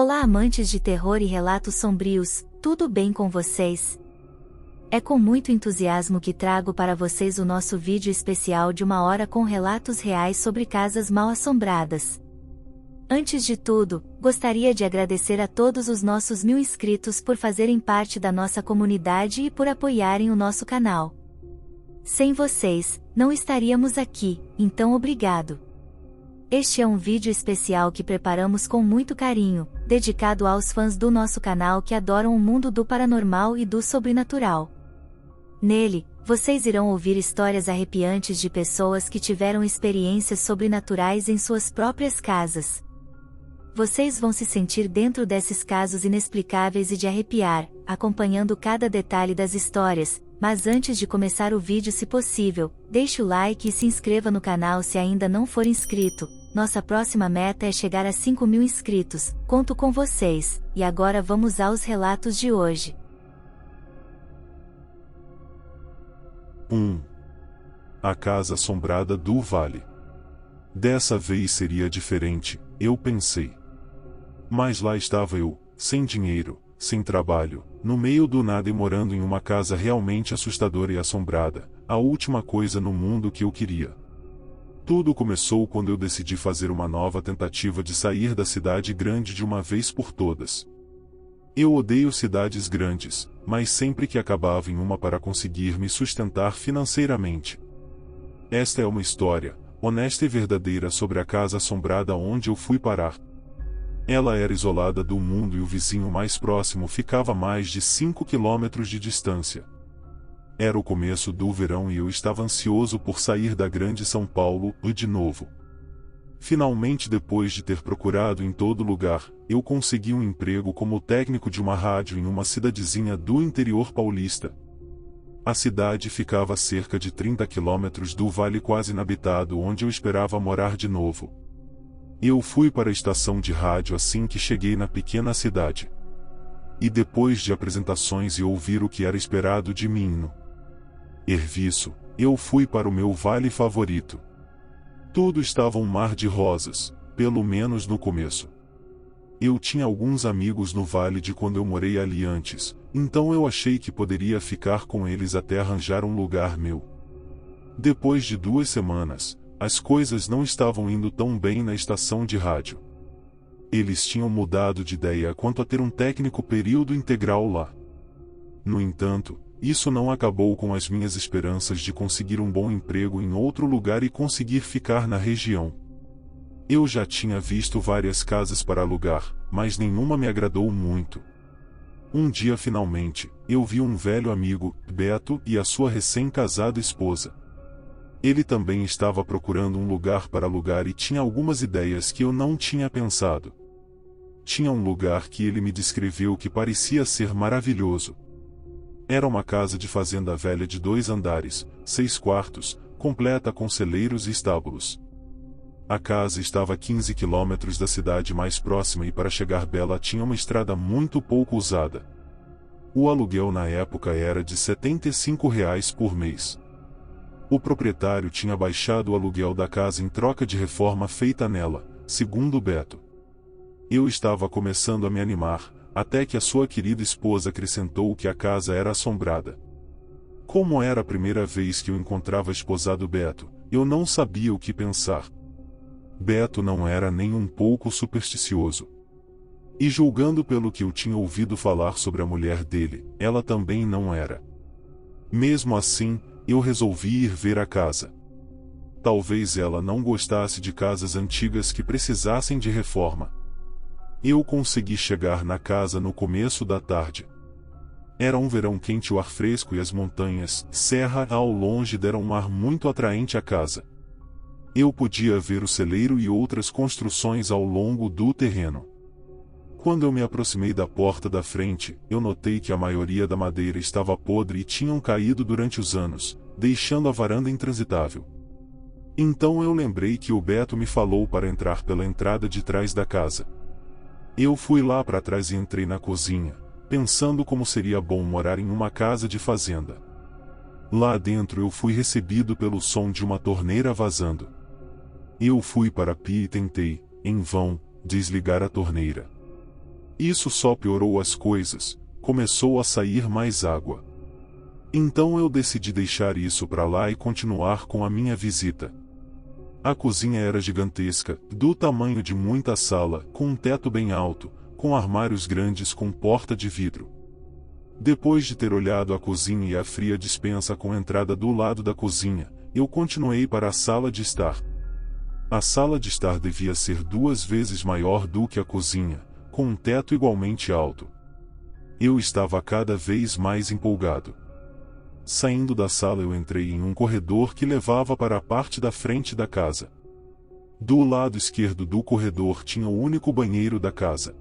Olá, amantes de terror e relatos sombrios, tudo bem com vocês? É com muito entusiasmo que trago para vocês o nosso vídeo especial de 1 hora com relatos reais sobre casas mal-assombradas. Antes de tudo, gostaria de agradecer a todos os nossos 1000 inscritos por fazerem parte da nossa comunidade e por apoiarem o nosso canal. Sem vocês, não estaríamos aqui, então obrigado. Este é um vídeo especial que preparamos com muito carinho, dedicado aos fãs do nosso canal que adoram o mundo do paranormal e do sobrenatural. Nele, vocês irão ouvir histórias arrepiantes de pessoas que tiveram experiências sobrenaturais em suas próprias casas. Vocês vão se sentir dentro desses casos inexplicáveis e de arrepiar, acompanhando cada detalhe das histórias. Mas antes de começar o vídeo, se possível, deixe o like e se inscreva no canal se ainda não for inscrito. Nossa próxima meta é chegar a 5000 inscritos, conto com vocês, e agora vamos aos relatos de hoje. 1. A Casa Assombrada do Vale. Dessa vez seria diferente, eu pensei. Mas lá estava eu, sem dinheiro, sem trabalho, no meio do nada e morando em uma casa realmente assustadora e assombrada, a última coisa no mundo que eu queria. Tudo começou quando eu decidi fazer uma nova tentativa de sair da cidade grande de uma vez por todas. Eu odeio cidades grandes, mas sempre que acabava em uma para conseguir me sustentar financeiramente. Esta é uma história, honesta e verdadeira sobre a casa assombrada onde eu fui parar. Ela era isolada do mundo e o vizinho mais próximo ficava a mais de 5 quilômetros de distância. Era o começo do verão e eu estava ansioso por sair da grande São Paulo, de novo. Finalmente, depois de ter procurado em todo lugar, eu consegui um emprego como técnico de uma rádio em uma cidadezinha do interior paulista. A cidade ficava a cerca de 30 quilômetros do vale quase inabitado onde eu esperava morar de novo. Eu fui para a estação de rádio assim que cheguei na pequena cidade. E depois de apresentações e ouvir o que era esperado de mim no serviço, eu fui para o meu vale favorito. Tudo estava um mar de rosas, pelo menos no começo. Eu tinha alguns amigos no vale de quando eu morei ali antes, então eu achei que poderia ficar com eles até arranjar um lugar meu. Depois de 2 semanas, as coisas não estavam indo tão bem na estação de rádio. Eles tinham mudado de ideia quanto a ter um técnico período integral lá. No entanto, isso não acabou com as minhas esperanças de conseguir um bom emprego em outro lugar e conseguir ficar na região. Eu já tinha visto várias casas para alugar, mas nenhuma me agradou muito. Um dia finalmente, eu vi um velho amigo, Beto, e a sua recém-casada esposa. Ele também estava procurando um lugar para alugar e tinha algumas ideias que eu não tinha pensado. Tinha um lugar que ele me descreveu que parecia ser maravilhoso. Era uma casa de fazenda velha de 2 andares, 6 quartos, completa com celeiros e estábulos. A casa estava a 15 quilômetros da cidade mais próxima e para chegar bela tinha uma estrada muito pouco usada. O aluguel na época era de R$ 75 por mês. O proprietário tinha baixado o aluguel da casa em troca de reforma feita nela, segundo Beto. Eu estava começando a me animar, até que a sua querida esposa acrescentou que a casa era assombrada. Como era a primeira vez que eu encontrava a esposa do Beto, eu não sabia o que pensar. Beto não era nem um pouco supersticioso. E julgando pelo que eu tinha ouvido falar sobre a mulher dele, ela também não era. Mesmo assim, eu resolvi ir ver a casa. Talvez ela não gostasse de casas antigas que precisassem de reforma. Eu consegui chegar na casa no começo da tarde. Era um verão quente, o ar fresco e as montanhas, serra ao longe deram um ar muito atraente à casa. Eu podia ver o celeiro e outras construções ao longo do terreno. Quando eu me aproximei da porta da frente, eu notei que a maioria da madeira estava podre e tinham caído durante os anos, deixando a varanda intransitável. Então eu lembrei que o Beto me falou para entrar pela entrada de trás da casa. Eu fui lá para trás e entrei na cozinha, pensando como seria bom morar em uma casa de fazenda. Lá dentro eu fui recebido pelo som de uma torneira vazando. Eu fui para a pia e tentei, em vão, desligar a torneira. Isso só piorou as coisas, começou a sair mais água. Então eu decidi deixar isso para lá e continuar com a minha visita. A cozinha era gigantesca, do tamanho de muita sala, com um teto bem alto, com armários grandes com porta de vidro. Depois de ter olhado a cozinha e a fria despensa com entrada do lado da cozinha, eu continuei para a sala de estar. A sala de estar devia ser 2 vezes maior do que a cozinha, com um teto igualmente alto. Eu estava cada vez mais empolgado. Saindo da sala eu entrei em um corredor que levava para a parte da frente da casa. Do lado esquerdo do corredor tinha o único banheiro da casa.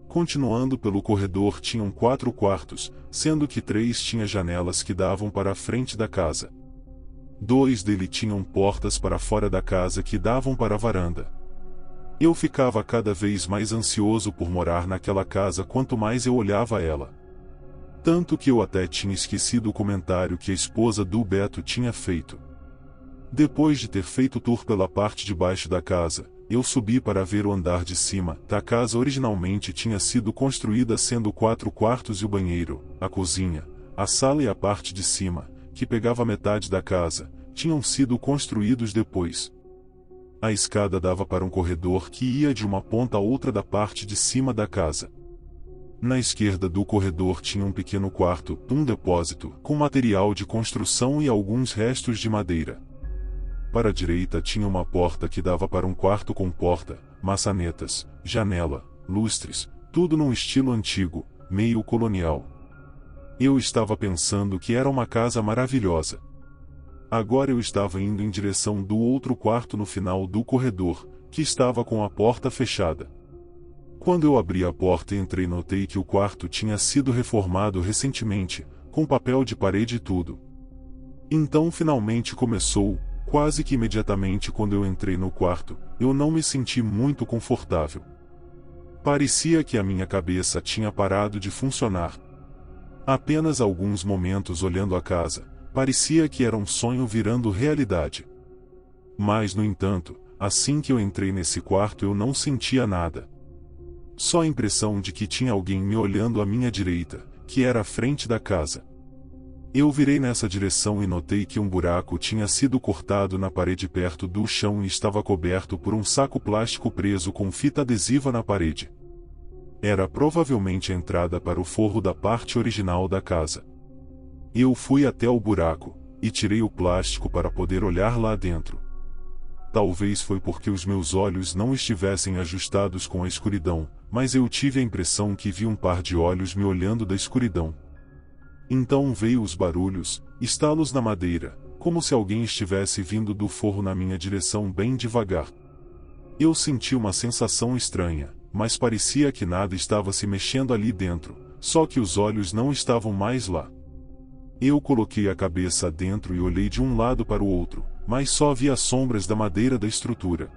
Continuando pelo corredor tinham 4 quartos, sendo que 3 tinham janelas que davam para a frente da casa. 2 deles tinham portas para fora da casa que davam para a varanda. Eu ficava cada vez mais ansioso por morar naquela casa quanto mais eu olhava ela. Tanto que eu até tinha esquecido o comentário que a esposa do Beto tinha feito. Depois de ter feito o tour pela parte de baixo da casa, eu subi para ver o andar de cima. A casa originalmente tinha sido construída sendo 4 quartos e o banheiro, a cozinha, a sala e a parte de cima, que pegava metade da casa, tinham sido construídos depois. A escada dava para um corredor que ia de uma ponta a outra da parte de cima da casa. Na esquerda do corredor tinha um pequeno quarto, um depósito, com material de construção e alguns restos de madeira. Para a direita tinha uma porta que dava para um quarto com porta, maçanetas, janela, lustres, tudo num estilo antigo, meio colonial. Eu estava pensando que era uma casa maravilhosa. Agora eu estava indo em direção do outro quarto no final do corredor, que estava com a porta fechada. Quando eu abri a porta e entrei, notei que o quarto tinha sido reformado recentemente, com papel de parede e tudo. Então finalmente começou. Quase que imediatamente quando eu entrei no quarto, eu não me senti muito confortável. Parecia que a minha cabeça tinha parado de funcionar. Apenas alguns momentos olhando a casa, parecia que era um sonho virando realidade. Mas no entanto, assim que eu entrei nesse quarto eu não sentia nada. Só a impressão de que tinha alguém me olhando à minha direita, que era a frente da casa. Eu virei nessa direção e notei que um buraco tinha sido cortado na parede perto do chão e estava coberto por um saco plástico preso com fita adesiva na parede. Era provavelmente a entrada para o forro da parte original da casa. Eu fui até o buraco, e tirei o plástico para poder olhar lá dentro. Talvez foi porque os meus olhos não estivessem ajustados com a escuridão, mas eu tive a impressão que vi um par de olhos me olhando da escuridão. Então veio os barulhos, estalos na madeira, como se alguém estivesse vindo do forro na minha direção bem devagar. Eu senti uma sensação estranha, mas parecia que nada estava se mexendo ali dentro, só que os olhos não estavam mais lá. Eu coloquei a cabeça dentro e olhei de um lado para o outro, mas só vi as sombras da madeira da estrutura.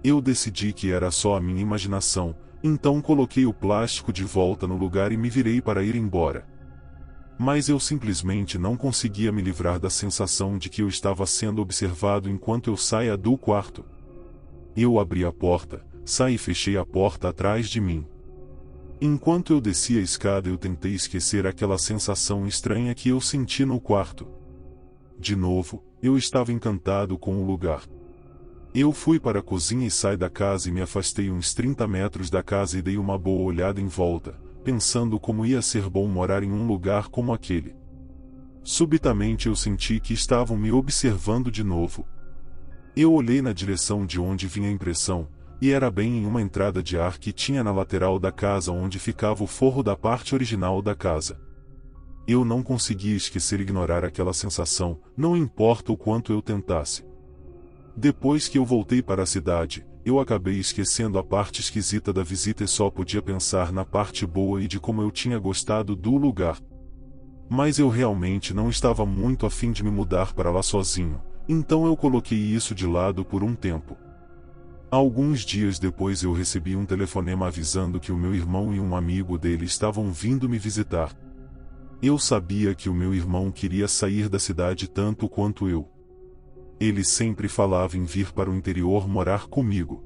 Eu decidi que era só a minha imaginação, então coloquei o plástico de volta no lugar e me virei para ir embora. Mas eu simplesmente não conseguia me livrar da sensação de que eu estava sendo observado enquanto eu saía do quarto. Eu abri a porta, saí e fechei a porta atrás de mim. Enquanto eu descia a escada eu tentei esquecer aquela sensação estranha que eu senti no quarto. De novo, eu estava encantado com o lugar. Eu fui para a cozinha e saí da casa e me afastei uns 30 metros da casa e dei uma boa olhada em volta, pensando como ia ser bom morar em um lugar como aquele. Subitamente eu senti que estavam me observando de novo. Eu olhei na direção de onde vinha a impressão, e era bem em uma entrada de ar que tinha na lateral da casa onde ficava o forro da parte original da casa. Eu não conseguia esquecer ignorar aquela sensação, não importa o quanto eu tentasse. Depois que eu voltei para a cidade, eu acabei esquecendo a parte esquisita da visita e só podia pensar na parte boa e de como eu tinha gostado do lugar. Mas eu realmente não estava muito a fim de me mudar para lá sozinho, então eu coloquei isso de lado por um tempo. Alguns dias depois eu recebi um telefonema avisando que o meu irmão e um amigo dele estavam vindo me visitar. Eu sabia que o meu irmão queria sair da cidade tanto quanto eu. Ele sempre falava em vir para o interior morar comigo.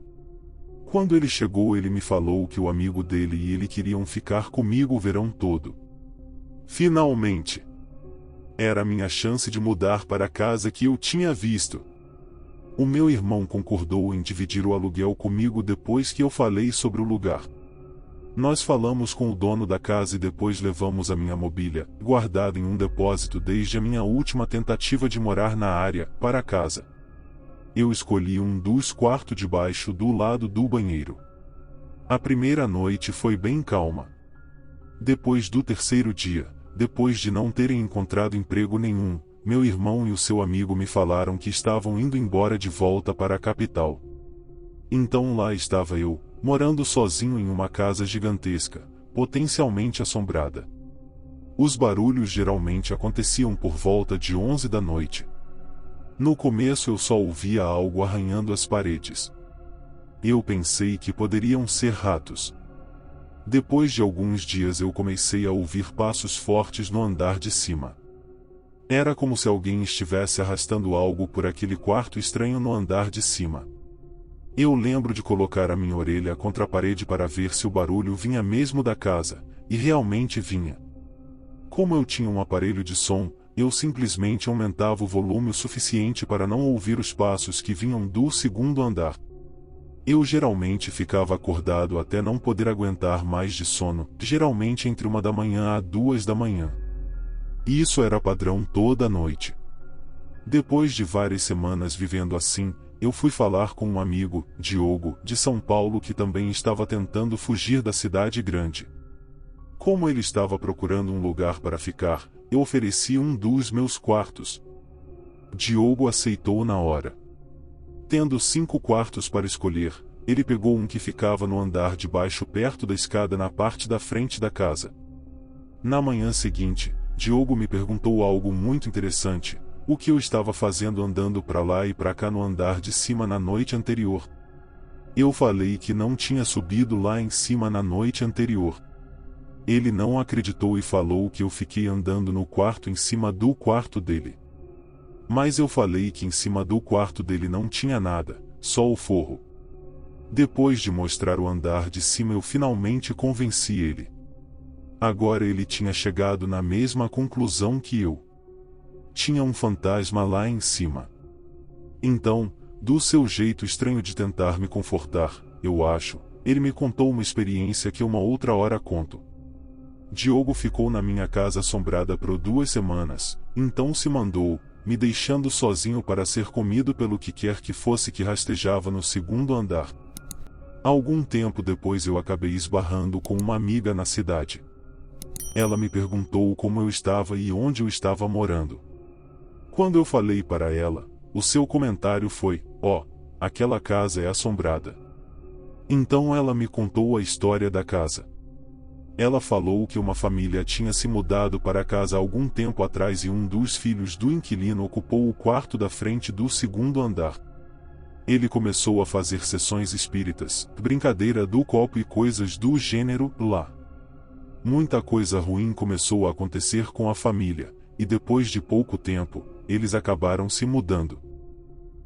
Quando ele chegou, ele me falou que o amigo dele e ele queriam ficar comigo o verão todo. Finalmente! Era a minha chance de mudar para a casa que eu tinha visto. O meu irmão concordou em dividir o aluguel comigo depois que eu falei sobre o lugar. Nós falamos com o dono da casa e depois levamos a minha mobília, guardada em um depósito desde a minha última tentativa de morar na área, para a casa. Eu escolhi um dos quartos de baixo do lado do banheiro. A primeira noite foi bem calma. Depois do terceiro dia, depois de não terem encontrado emprego nenhum, meu irmão e o seu amigo me falaram que estavam indo embora de volta para a capital. Então lá estava eu, morando sozinho em uma casa gigantesca, potencialmente assombrada. Os barulhos geralmente aconteciam por volta de 11 da noite. No começo eu só ouvia algo arranhando as paredes. Eu pensei que poderiam ser ratos. Depois de alguns dias eu comecei a ouvir passos fortes no andar de cima. Era como se alguém estivesse arrastando algo por aquele quarto estranho no andar de cima. Eu lembro de colocar a minha orelha contra a parede para ver se o barulho vinha mesmo da casa, e realmente vinha. Como eu tinha um aparelho de som, eu simplesmente aumentava o volume o suficiente para não ouvir os passos que vinham do segundo andar. Eu geralmente ficava acordado até não poder aguentar mais de sono, geralmente entre 1 da manhã a 2 da manhã. E isso era padrão toda noite. Depois de várias semanas vivendo assim, eu fui falar com um amigo, Diogo, de São Paulo, que também estava tentando fugir da cidade grande. Como ele estava procurando um lugar para ficar, eu ofereci um dos meus quartos. Diogo aceitou na hora. Tendo 5 quartos para escolher, ele pegou um que ficava no andar de baixo perto da escada na parte da frente da casa. Na manhã seguinte, Diogo me perguntou algo muito interessante: o que eu estava fazendo andando para lá e para cá no andar de cima na noite anterior. Eu falei que não tinha subido lá em cima na noite anterior. Ele não acreditou e falou que eu fiquei andando no quarto em cima do quarto dele. Mas eu falei que em cima do quarto dele não tinha nada, só o forro. Depois de mostrar o andar de cima, eu finalmente convenci ele. Agora ele tinha chegado na mesma conclusão que eu. Tinha um fantasma lá em cima. Então, do seu jeito estranho de tentar me confortar, eu acho, ele me contou uma experiência que uma outra hora conto. Diogo ficou na minha casa assombrada por 2 semanas, então se mandou, me deixando sozinho para ser comido pelo que quer que fosse que rastejava no segundo andar. Algum tempo depois eu acabei esbarrando com uma amiga na cidade. Ela me perguntou como eu estava e onde eu estava morando. Quando eu falei para ela, o seu comentário foi: "Ó, aquela casa é assombrada." Então ela me contou a história da casa. Ela falou que uma família tinha se mudado para a casa algum tempo atrás e um dos filhos do inquilino ocupou o quarto da frente do segundo andar. Ele começou a fazer sessões espíritas, brincadeira do copo e coisas do gênero lá. Muita coisa ruim começou a acontecer com a família, e depois de pouco tempo, eles acabaram se mudando.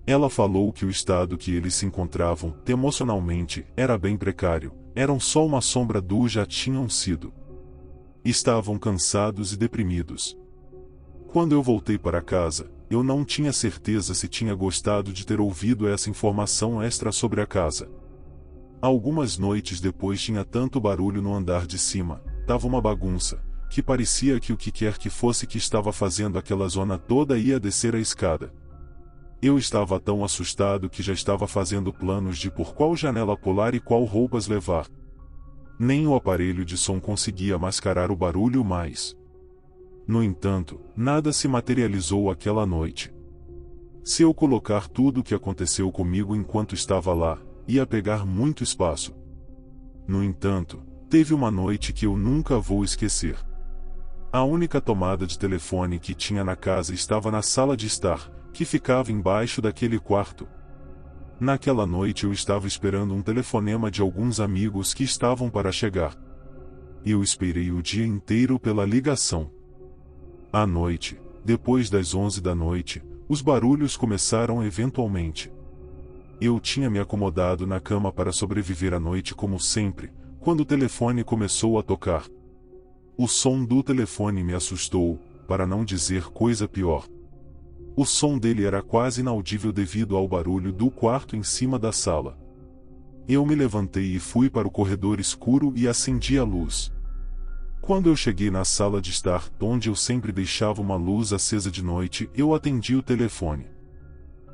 Ela falou que o estado que eles se encontravam, emocionalmente, era bem precário, eram só uma sombra do já tinham sido. Estavam cansados e deprimidos. Quando eu voltei para casa, eu não tinha certeza se tinha gostado de ter ouvido essa informação extra sobre a casa. Algumas noites depois tinha tanto barulho no andar de cima, tava uma bagunça, que parecia que o que quer que fosse que estava fazendo aquela zona toda ia descer a escada. Eu estava tão assustado que já estava fazendo planos de por qual janela pular e qual roupas levar. Nem o aparelho de som conseguia mascarar o barulho mais. No entanto, nada se materializou aquela noite. Se eu colocar tudo o que aconteceu comigo enquanto estava lá, ia pegar muito espaço. No entanto, teve uma noite que eu nunca vou esquecer. A única tomada de telefone que tinha na casa estava na sala de estar, que ficava embaixo daquele quarto. Naquela noite eu estava esperando um telefonema de alguns amigos que estavam para chegar. Eu esperei o dia inteiro pela ligação. À noite, depois das 11 da noite, os barulhos começaram eventualmente. Eu tinha me acomodado na cama para sobreviver à noite como sempre, quando o telefone começou a tocar. O som do telefone me assustou, para não dizer coisa pior. O som dele era quase inaudível devido ao barulho do quarto em cima da sala. Eu me levantei e fui para o corredor escuro e acendi a luz. Quando eu cheguei na sala de estar, onde eu sempre deixava uma luz acesa de noite, eu atendi o telefone.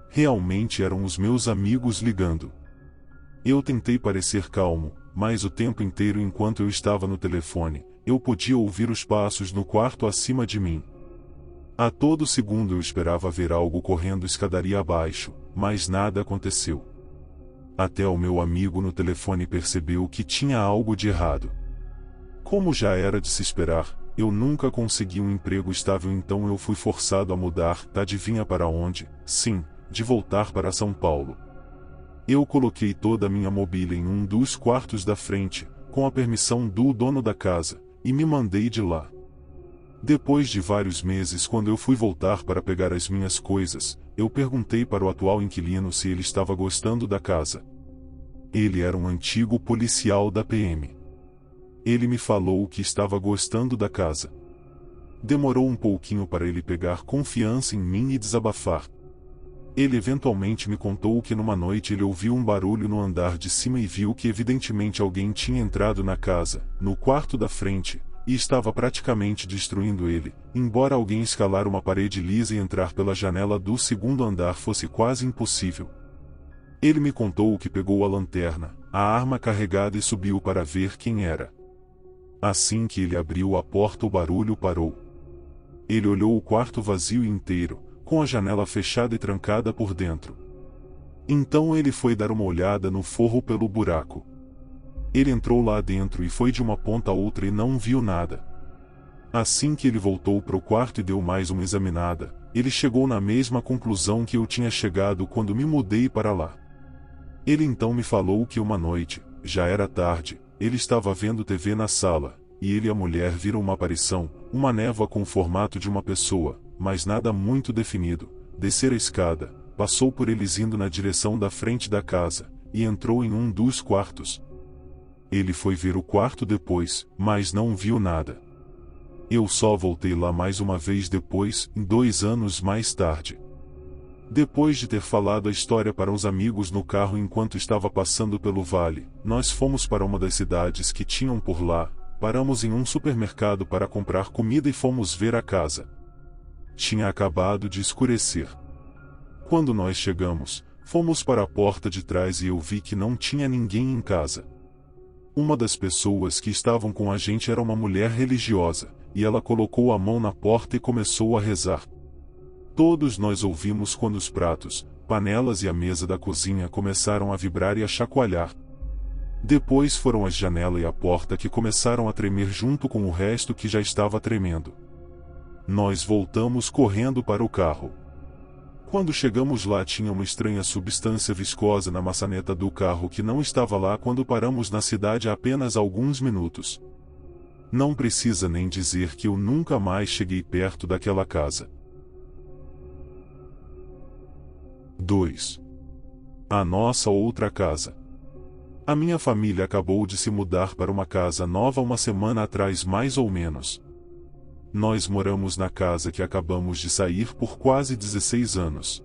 Realmente eram os meus amigos ligando. Eu tentei parecer calmo, mas o tempo inteiro enquanto eu estava no telefone, eu podia ouvir os passos no quarto acima de mim. A todo segundo eu esperava ver algo correndo escadaria abaixo, mas nada aconteceu. Até o meu amigo no telefone percebeu que tinha algo de errado. Como já era de se esperar, eu nunca consegui um emprego estável, então eu fui forçado a mudar, adivinha para onde? Sim, de voltar para São Paulo. Eu coloquei toda a minha mobília em um dos quartos da frente, com a permissão do dono da casa, e me mandei de lá. Depois de vários meses, quando eu fui voltar para pegar as minhas coisas, eu perguntei para o atual inquilino se ele estava gostando da casa. Ele era um antigo policial da PM. Ele me falou que estava gostando da casa. Demorou um pouquinho para ele pegar confiança em mim e desabafar. Ele eventualmente me contou que numa noite ele ouviu um barulho no andar de cima e viu que evidentemente alguém tinha entrado na casa, no quarto da frente, e estava praticamente destruindo ele, embora alguém escalar uma parede lisa e entrar pela janela do segundo andar fosse quase impossível. Ele me contou que pegou a lanterna, a arma carregada e subiu para ver quem era. Assim que ele abriu a porta, o barulho parou. Ele olhou o quarto vazio inteiro, com a janela fechada e trancada por dentro. Então ele foi dar uma olhada no forro pelo buraco. Ele entrou lá dentro e foi de uma ponta a outra e não viu nada. Assim que ele voltou para o quarto e deu mais uma examinada, ele chegou na mesma conclusão que eu tinha chegado quando me mudei para lá. Ele então me falou que uma noite, já era tarde, ele estava vendo TV na sala, e ele e a mulher viram uma aparição, uma névoa com o formato de uma pessoa, mas nada muito definido, descer a escada, passou por eles indo na direção da frente da casa, e entrou em um dos quartos. Ele foi ver o quarto depois, mas não viu nada. Eu só voltei lá mais uma vez depois, 2 anos mais tarde. Depois de ter falado a história para os amigos no carro enquanto estava passando pelo vale, nós fomos para uma das cidades que tinham por lá, paramos em um supermercado para comprar comida e fomos ver a casa. Tinha acabado de escurecer. Quando nós chegamos, fomos para a porta de trás e eu vi que não tinha ninguém em casa. Uma das pessoas que estavam com a gente era uma mulher religiosa, e ela colocou a mão na porta e começou a rezar. Todos nós ouvimos quando os pratos, panelas e a mesa da cozinha começaram a vibrar e a chacoalhar. Depois foram a janela e a porta que começaram a tremer junto com o resto que já estava tremendo. Nós voltamos correndo para o carro. Quando chegamos lá tinha uma estranha substância viscosa na maçaneta do carro que não estava lá quando paramos na cidade há apenas alguns minutos. Não precisa nem dizer que eu nunca mais cheguei perto daquela casa. 2. A nossa outra casa. A minha família acabou de se mudar para uma casa nova uma semana atrás mais ou menos. Nós moramos na casa que acabamos de sair por quase 16 anos.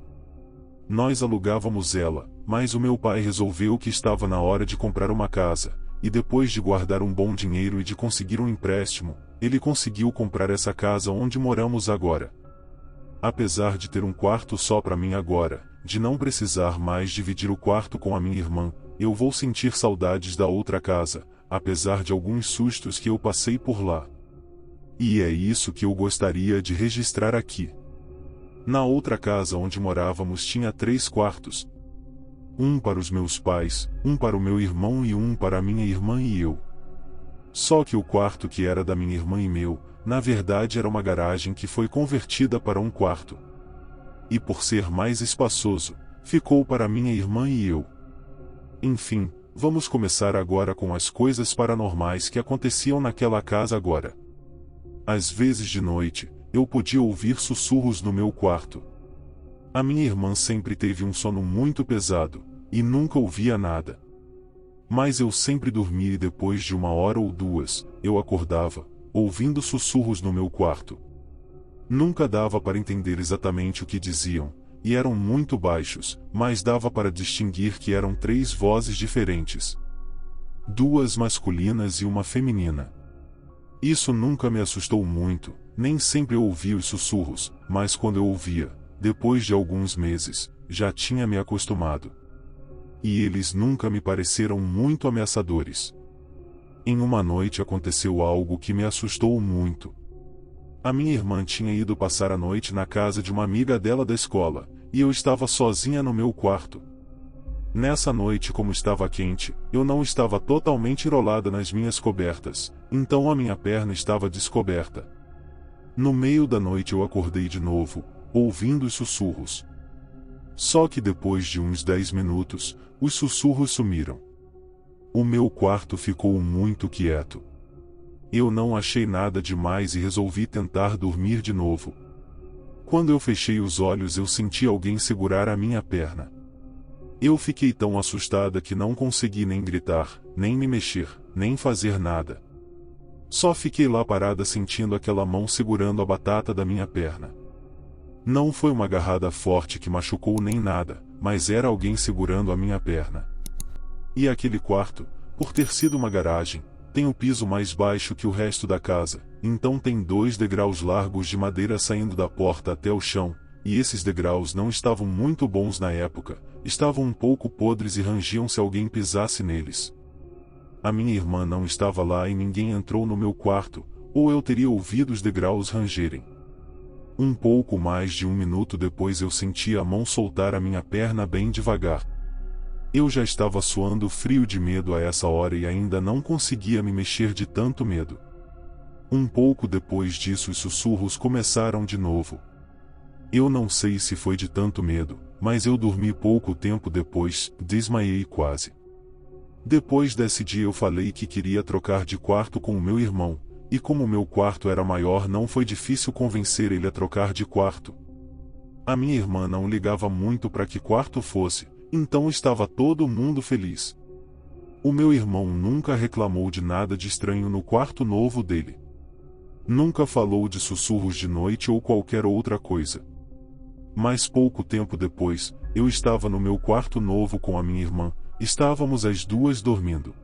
Nós alugávamos ela, mas o meu pai resolveu que estava na hora de comprar uma casa, e depois de guardar um bom dinheiro e de conseguir um empréstimo, ele conseguiu comprar essa casa onde moramos agora. Apesar de ter um quarto só para mim agora, de não precisar mais dividir o quarto com a minha irmã, eu vou sentir saudades da outra casa, apesar de alguns sustos que eu passei por lá. E é isso que eu gostaria de registrar aqui. Na outra casa onde morávamos tinha 3 quartos. Um para os meus pais, um para o meu irmão e um para a minha irmã e eu. Só que o quarto que era da minha irmã e meu, na verdade era uma garagem que foi convertida para um quarto. E por ser mais espaçoso, ficou para minha irmã e eu. Enfim, vamos começar agora com as coisas paranormais que aconteciam naquela casa agora. Às vezes de noite, eu podia ouvir sussurros no meu quarto. A minha irmã sempre teve um sono muito pesado, e nunca ouvia nada. Mas eu sempre dormia e depois de 1 hora ou 2, eu acordava, ouvindo sussurros no meu quarto. Nunca dava para entender exatamente o que diziam, e eram muito baixos, mas dava para distinguir que eram 3 vozes diferentes. 2 masculinas e uma feminina. Isso nunca me assustou muito, nem sempre eu ouvia os sussurros, mas quando eu ouvia, depois de alguns meses, já tinha me acostumado. E eles nunca me pareceram muito ameaçadores. Em uma noite aconteceu algo que me assustou muito. A minha irmã tinha ido passar a noite na casa de uma amiga dela da escola, e eu estava sozinha no meu quarto. Nessa noite, como estava quente, eu não estava totalmente enrolada nas minhas cobertas, então a minha perna estava descoberta. No meio da noite eu acordei de novo, ouvindo os sussurros. Só que depois de uns 10 minutos, os sussurros sumiram. O meu quarto ficou muito quieto. Eu não achei nada demais e resolvi tentar dormir de novo. Quando eu fechei os olhos, eu senti alguém segurar a minha perna. Eu fiquei tão assustada que não consegui nem gritar, nem me mexer, nem fazer nada. Só fiquei lá parada sentindo aquela mão segurando a batata da minha perna. Não foi uma agarrada forte que machucou nem nada, mas era alguém segurando a minha perna. E aquele quarto, por ter sido uma garagem, tem o piso mais baixo que o resto da casa, então tem 2 degraus largos de madeira saindo da porta até o chão, e esses degraus não estavam muito bons na época, estavam um pouco podres e rangiam se alguém pisasse neles. A minha irmã não estava lá e ninguém entrou no meu quarto, ou eu teria ouvido os degraus rangerem. Um pouco mais de 1 minuto depois eu senti a mão soltar a minha perna bem devagar. Eu já estava suando frio de medo a essa hora e ainda não conseguia me mexer de tanto medo. Um pouco depois disso os sussurros começaram de novo. Eu não sei se foi de tanto medo, mas eu dormi pouco tempo depois, desmaiei quase. Depois desse dia eu falei que queria trocar de quarto com o meu irmão, e como o meu quarto era maior não foi difícil convencer ele a trocar de quarto. A minha irmã não ligava muito para que quarto fosse, então estava todo mundo feliz. O meu irmão nunca reclamou de nada de estranho no quarto novo dele. Nunca falou de sussurros de noite ou qualquer outra coisa. Mas pouco tempo depois, eu estava no meu quarto novo com a minha irmã, estávamos as 2 dormindo.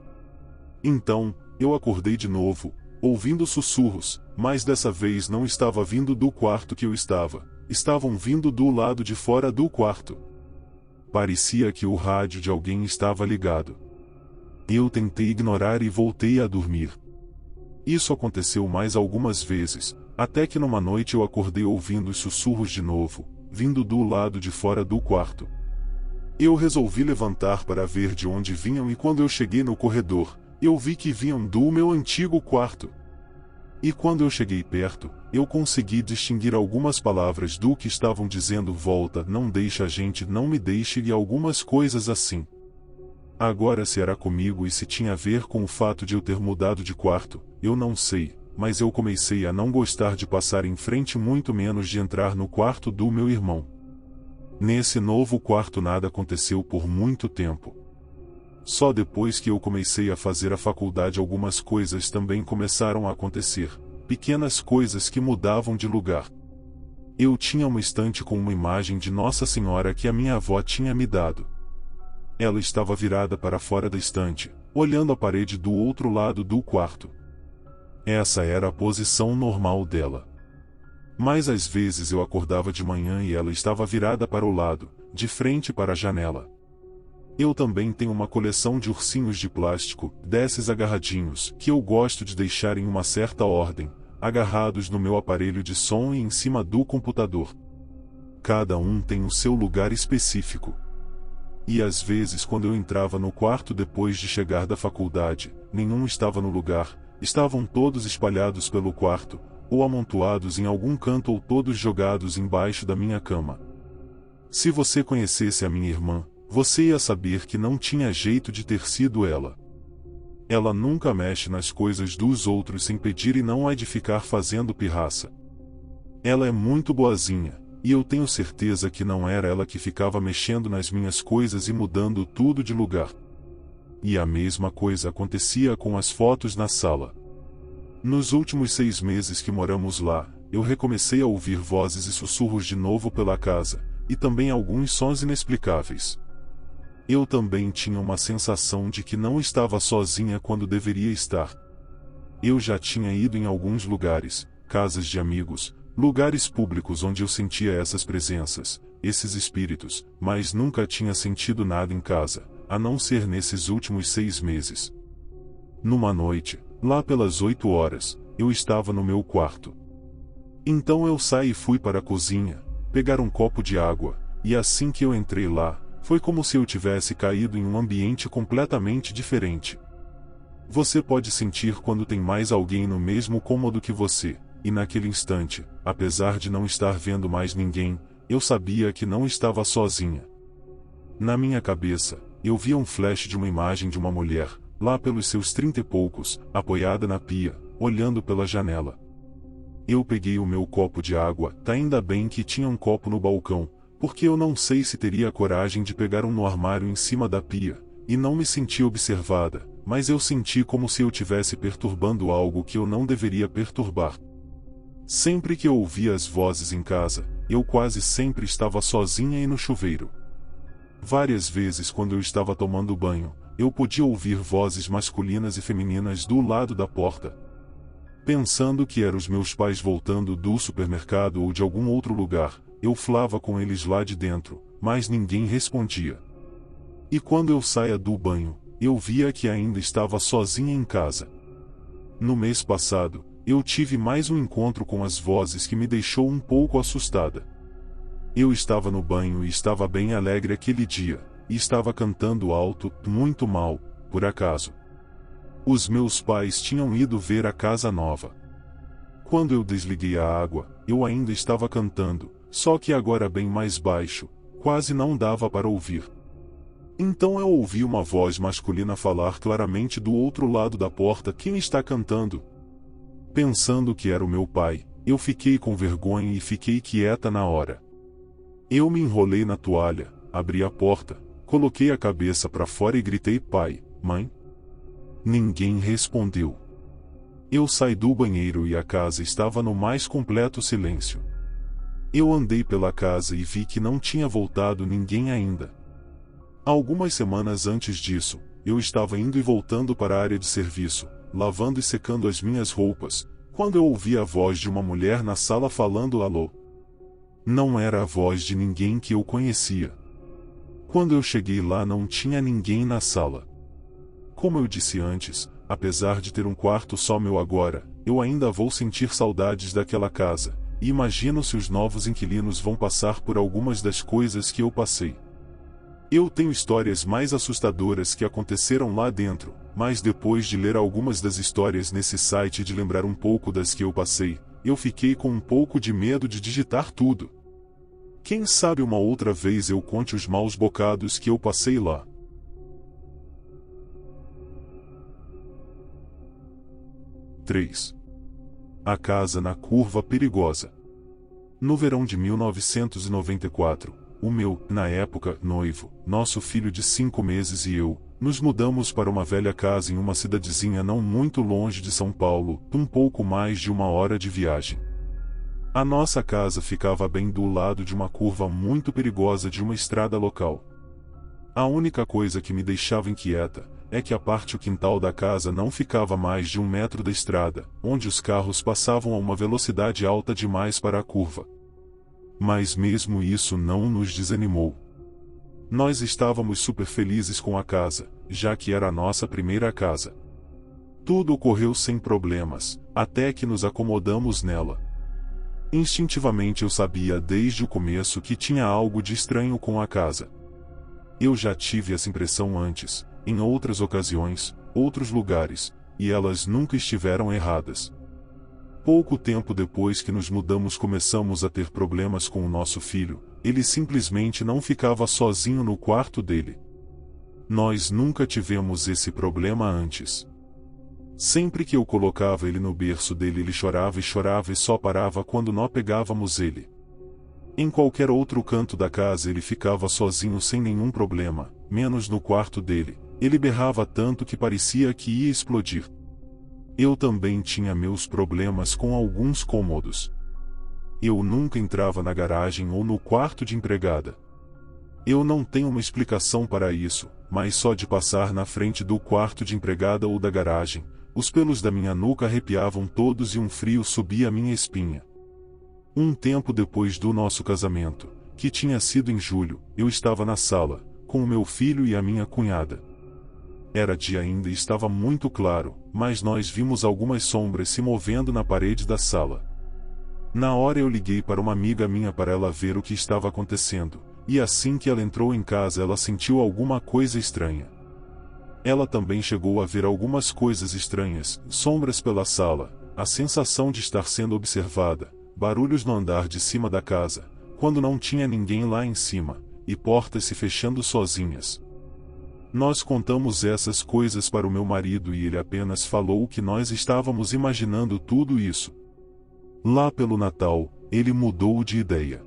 Então, eu acordei de novo, ouvindo sussurros, mas dessa vez não estava vindo do quarto que eu estava, estavam vindo do lado de fora do quarto. Parecia que o rádio de alguém estava ligado. Eu tentei ignorar e voltei a dormir. Isso aconteceu mais algumas vezes, até que numa noite eu acordei ouvindo os sussurros de novo, vindo do lado de fora do quarto. Eu resolvi levantar para ver de onde vinham e quando eu cheguei no corredor, eu vi que vinham do meu antigo quarto. E quando eu cheguei perto, eu consegui distinguir algumas palavras do que estavam dizendo: volta, não deixa a gente, não me deixe e algumas coisas assim. Agora se era comigo e se tinha a ver com o fato de eu ter mudado de quarto, eu não sei, mas eu comecei a não gostar de passar em frente, muito menos de entrar no quarto do meu irmão. Nesse novo quarto nada aconteceu por muito tempo. Só depois que eu comecei a fazer a faculdade algumas coisas também começaram a acontecer, pequenas coisas que mudavam de lugar. Eu tinha uma estante com uma imagem de Nossa Senhora que a minha avó tinha me dado. Ela estava virada para fora da estante, olhando a parede do outro lado do quarto. Essa era a posição normal dela. Mas às vezes eu acordava de manhã e ela estava virada para o lado, de frente para a janela. Eu também tenho uma coleção de ursinhos de plástico, desses agarradinhos, que eu gosto de deixar em uma certa ordem, agarrados no meu aparelho de som e em cima do computador. Cada um tem o seu lugar específico. E às vezes quando eu entrava no quarto depois de chegar da faculdade, nenhum estava no lugar, estavam todos espalhados pelo quarto, ou amontoados em algum canto ou todos jogados embaixo da minha cama. Se você conhecesse a minha irmã, você ia saber que não tinha jeito de ter sido ela. Ela nunca mexe nas coisas dos outros sem pedir e não é de ficar fazendo pirraça. Ela é muito boazinha, e eu tenho certeza que não era ela que ficava mexendo nas minhas coisas e mudando tudo de lugar. E a mesma coisa acontecia com as fotos na sala. Nos últimos 6 meses que moramos lá, eu recomecei a ouvir vozes e sussurros de novo pela casa, e também alguns sons inexplicáveis. Eu também tinha uma sensação de que não estava sozinha quando deveria estar. Eu já tinha ido em alguns lugares, casas de amigos, lugares públicos onde eu sentia essas presenças, esses espíritos, mas nunca tinha sentido nada em casa, a não ser nesses últimos 6 meses. Numa noite, lá pelas 8 horas, eu estava no meu quarto. Então eu saí e fui para a cozinha, pegar um copo de água, e assim que eu entrei lá, foi como se eu tivesse caído em um ambiente completamente diferente. Você pode sentir quando tem mais alguém no mesmo cômodo que você, e naquele instante, apesar de não estar vendo mais ninguém, eu sabia que não estava sozinha. Na minha cabeça, eu via um flash de uma imagem de uma mulher, lá pelos seus 30 e poucos, apoiada na pia, olhando pela janela. Eu peguei o meu copo de água, ainda bem que tinha um copo no balcão, porque eu não sei se teria coragem de pegar um no armário em cima da pia, e não me senti observada, mas eu senti como se eu tivesse perturbando algo que eu não deveria perturbar. Sempre que eu ouvia as vozes em casa, eu quase sempre estava sozinha e no chuveiro. Várias vezes quando eu estava tomando banho, eu podia ouvir vozes masculinas e femininas do lado da porta. Pensando que eram os meus pais voltando do supermercado ou de algum outro lugar, eu falava com eles lá de dentro, mas ninguém respondia. E quando eu saía do banho, eu via que ainda estava sozinha em casa. No mês passado, eu tive mais um encontro com as vozes que me deixou um pouco assustada. Eu estava no banho e estava bem alegre aquele dia, e estava cantando alto, muito mal, por acaso. Os meus pais tinham ido ver a casa nova. Quando eu desliguei a água, eu ainda estava cantando, só que agora bem mais baixo, quase não dava para ouvir. Então eu ouvi uma voz masculina falar claramente do outro lado da porta: "Quem está cantando?" Pensando que era o meu pai, eu fiquei com vergonha e fiquei quieta na hora. Eu me enrolei na toalha, abri a porta, coloquei a cabeça para fora e gritei: "Pai, mãe?" Ninguém respondeu. Eu saí do banheiro e a casa estava no mais completo silêncio. Eu andei pela casa e vi que não tinha voltado ninguém ainda. Algumas semanas antes disso, eu estava indo e voltando para a área de serviço, lavando e secando as minhas roupas, quando eu ouvi a voz de uma mulher na sala falando alô. Não era a voz de ninguém que eu conhecia. Quando eu cheguei lá não tinha ninguém na sala. Como eu disse antes, apesar de ter um quarto só meu agora, eu ainda vou sentir saudades daquela casa, e imagino se os novos inquilinos vão passar por algumas das coisas que eu passei. Eu tenho histórias mais assustadoras que aconteceram lá dentro, mas depois de ler algumas das histórias nesse site e de lembrar um pouco das que eu passei, eu fiquei com um pouco de medo de digitar tudo. Quem sabe uma outra vez eu conte os maus bocados que eu passei lá. 3. A casa na curva perigosa. No verão de 1994, o meu, na época, noivo, nosso filho de 5 meses e eu, nos mudamos para uma velha casa em uma cidadezinha não muito longe de São Paulo, um pouco mais de 1 hora de viagem. A nossa casa ficava bem do lado de uma curva muito perigosa de uma estrada local. A única coisa que me deixava inquieta é que a parte do quintal da casa não ficava mais de 1 metro da estrada, onde os carros passavam a uma velocidade alta demais para a curva. Mas mesmo isso não nos desanimou. Nós estávamos super felizes com a casa, já que era a nossa primeira casa. Tudo ocorreu sem problemas, até que nos acomodamos nela. Instintivamente eu sabia desde o começo que tinha algo de estranho com a casa. Eu já tive essa impressão antes, em outras ocasiões, outros lugares, e elas nunca estiveram erradas. Pouco tempo depois que nos mudamos começamos a ter problemas com o nosso filho, ele simplesmente não ficava sozinho no quarto dele. Nós nunca tivemos esse problema antes. Sempre que eu colocava ele no berço dele ele chorava e só parava quando nós pegávamos ele. Em qualquer outro canto da casa ele ficava sozinho sem nenhum problema, menos no quarto dele. Ele berrava tanto que parecia que ia explodir. Eu também tinha meus problemas com alguns cômodos. Eu nunca entrava na garagem ou no quarto de empregada. Eu não tenho uma explicação para isso, mas só de passar na frente do quarto de empregada ou da garagem, os pelos da minha nuca arrepiavam todos e um frio subia a minha espinha. Um tempo depois do nosso casamento, que tinha sido em julho, eu estava na sala, com o meu filho e a minha cunhada. Era dia ainda e estava muito claro, mas nós vimos algumas sombras se movendo na parede da sala. Na hora eu liguei para uma amiga minha para ela ver o que estava acontecendo, e assim que ela entrou em casa ela sentiu alguma coisa estranha. Ela também chegou a ver algumas coisas estranhas, sombras pela sala, a sensação de estar sendo observada, barulhos no andar de cima da casa, quando não tinha ninguém lá em cima, e portas se fechando sozinhas. Nós contamos essas coisas para o meu marido e ele apenas falou que nós estávamos imaginando tudo isso. Lá pelo Natal, ele mudou de ideia.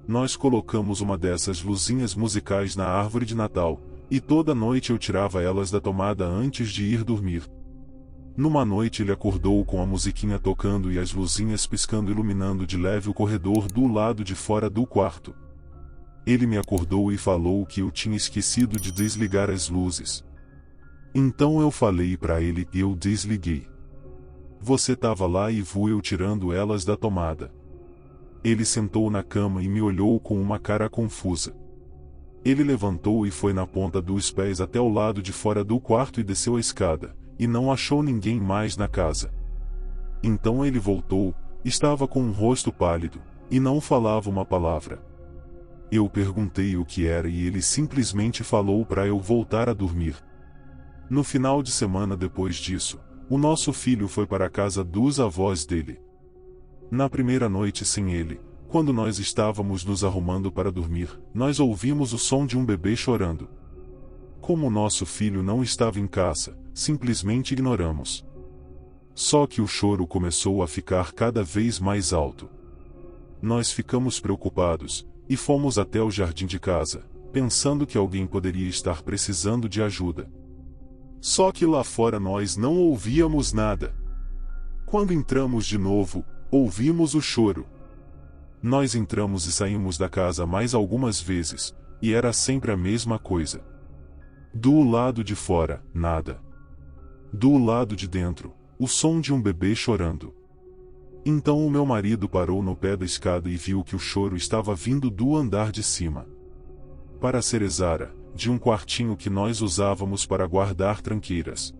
Nós colocamos uma dessas luzinhas musicais na árvore de Natal, e toda noite eu tirava elas da tomada antes de ir dormir. Numa noite ele acordou com a musiquinha tocando e as luzinhas piscando iluminando de leve o corredor do lado de fora do quarto. Ele me acordou e falou que eu tinha esquecido de desligar as luzes. Então eu falei para ele e eu desliguei. Você estava lá e viu eu tirando elas da tomada. Ele sentou na cama e me olhou com uma cara confusa. Ele levantou e foi na ponta dos pés até o lado de fora do quarto e desceu a escada, e não achou ninguém mais na casa. Então ele voltou, estava com um rosto pálido, e não falava uma palavra. Eu perguntei o que era e ele simplesmente falou para eu voltar a dormir. No final de semana depois disso, o nosso filho foi para a casa dos avós dele. Na primeira noite sem ele, quando nós estávamos nos arrumando para dormir, nós ouvimos o som de um bebê chorando. Como o nosso filho não estava em casa, simplesmente ignoramos. Só que o choro começou a ficar cada vez mais alto. Nós ficamos preocupados, e fomos até o jardim de casa, pensando que alguém poderia estar precisando de ajuda. Só que lá fora nós não ouvíamos nada. Quando entramos de novo, ouvimos o choro. Nós entramos e saímos da casa mais algumas vezes, e era sempre a mesma coisa. Do lado de fora, nada. Do lado de dentro, o som de um bebê chorando. Então o meu marido parou no pé da escada e viu que o choro estava vindo do andar de cima. Para ser exata, de um quartinho que nós usávamos para guardar tranqueiras.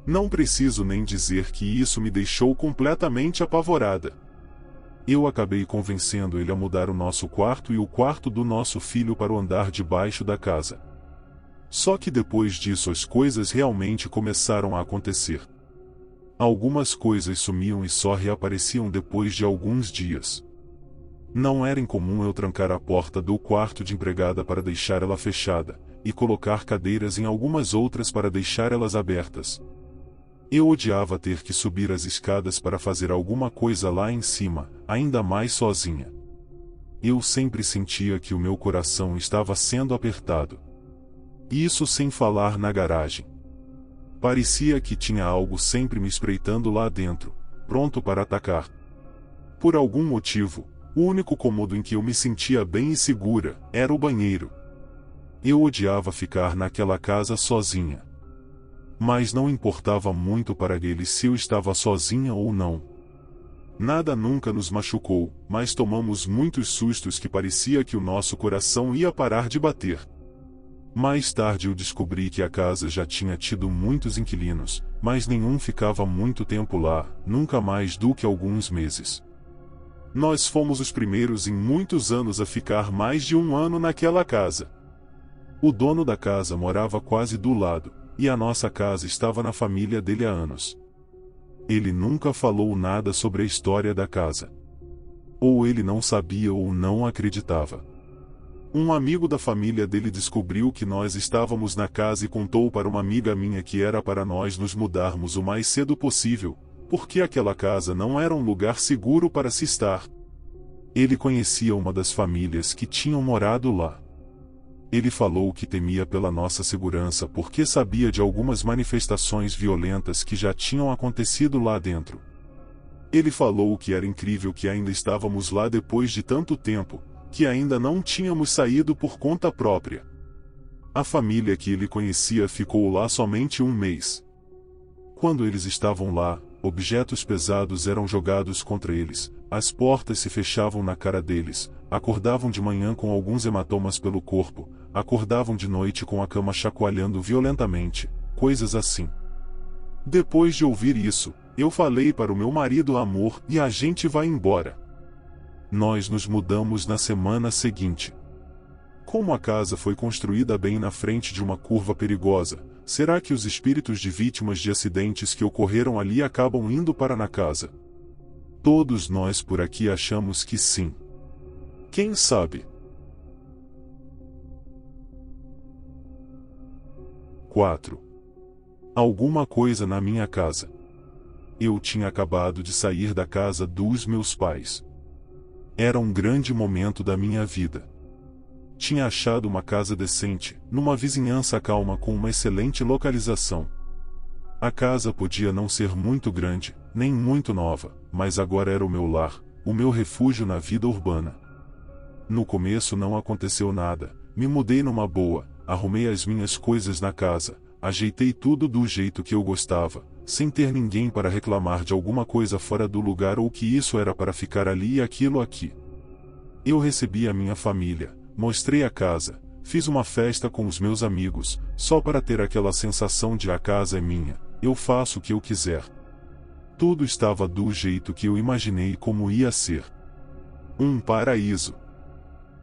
Não preciso nem dizer que isso me deixou completamente apavorada. Eu acabei convencendo ele a mudar o nosso quarto e o quarto do nosso filho para o andar de baixo da casa. Só que depois disso as coisas realmente começaram a acontecer. Algumas coisas sumiam e só reapareciam depois de alguns dias. Não era incomum eu trancar a porta do quarto de empregada para deixar ela fechada, e colocar cadeiras em algumas outras para deixar elas abertas. Eu odiava ter que subir as escadas para fazer alguma coisa lá em cima, ainda mais sozinha. Eu sempre sentia que o meu coração estava sendo apertado. Isso sem falar na garagem. Parecia que tinha algo sempre me espreitando lá dentro, pronto para atacar. Por algum motivo, o único cômodo em que eu me sentia bem e segura era o banheiro. Eu odiava ficar naquela casa sozinha. Mas não importava muito para ele se eu estava sozinha ou não. Nada nunca nos machucou, mas tomamos muitos sustos que parecia que o nosso coração ia parar de bater. Mais tarde eu descobri que a casa já tinha tido muitos inquilinos, mas nenhum ficava muito tempo lá, nunca mais do que alguns meses. Nós fomos os primeiros em muitos anos a ficar mais de um ano naquela casa. O dono da casa morava quase do lado, e a nossa casa estava na família dele há anos. Ele nunca falou nada sobre a história da casa. Ou ele não sabia ou não acreditava. Um amigo da família dele descobriu que nós estávamos na casa e contou para uma amiga minha que era para nós nos mudarmos o mais cedo possível, porque aquela casa não era um lugar seguro para se estar. Ele conhecia uma das famílias que tinham morado lá. Ele falou que temia pela nossa segurança porque sabia de algumas manifestações violentas que já tinham acontecido lá dentro. Ele falou que era incrível que ainda estávamos lá depois de tanto tempo, que ainda não tínhamos saído por conta própria. A família que ele conhecia ficou lá somente um mês. Quando eles estavam lá, objetos pesados eram jogados contra eles, as portas se fechavam na cara deles, acordavam de manhã com alguns hematomas pelo corpo, acordavam de noite com a cama chacoalhando violentamente, coisas assim. Depois de ouvir isso, eu falei para o meu marido: amor, e a gente vai embora. Nós nos mudamos na semana seguinte. Como a casa foi construída bem na frente de uma curva perigosa, será que os espíritos de vítimas de acidentes que ocorreram ali acabam indo para na casa? Todos nós por aqui achamos que sim. Quem sabe? 4. Alguma coisa na minha casa. Eu tinha acabado de sair da casa dos meus pais. Era um grande momento da minha vida. Tinha achado uma casa decente, numa vizinhança calma com uma excelente localização. A casa podia não ser muito grande, nem muito nova, mas agora era o meu lar, o meu refúgio na vida urbana. No começo não aconteceu nada, me mudei numa boa, arrumei as minhas coisas na casa, ajeitei tudo do jeito que eu gostava, sem ter ninguém para reclamar de alguma coisa fora do lugar ou que isso era para ficar ali e aquilo aqui. Eu recebi a minha família, mostrei a casa, fiz uma festa com os meus amigos, só para ter aquela sensação de a casa é minha, eu faço o que eu quiser. Tudo estava do jeito que eu imaginei como ia ser. Um paraíso.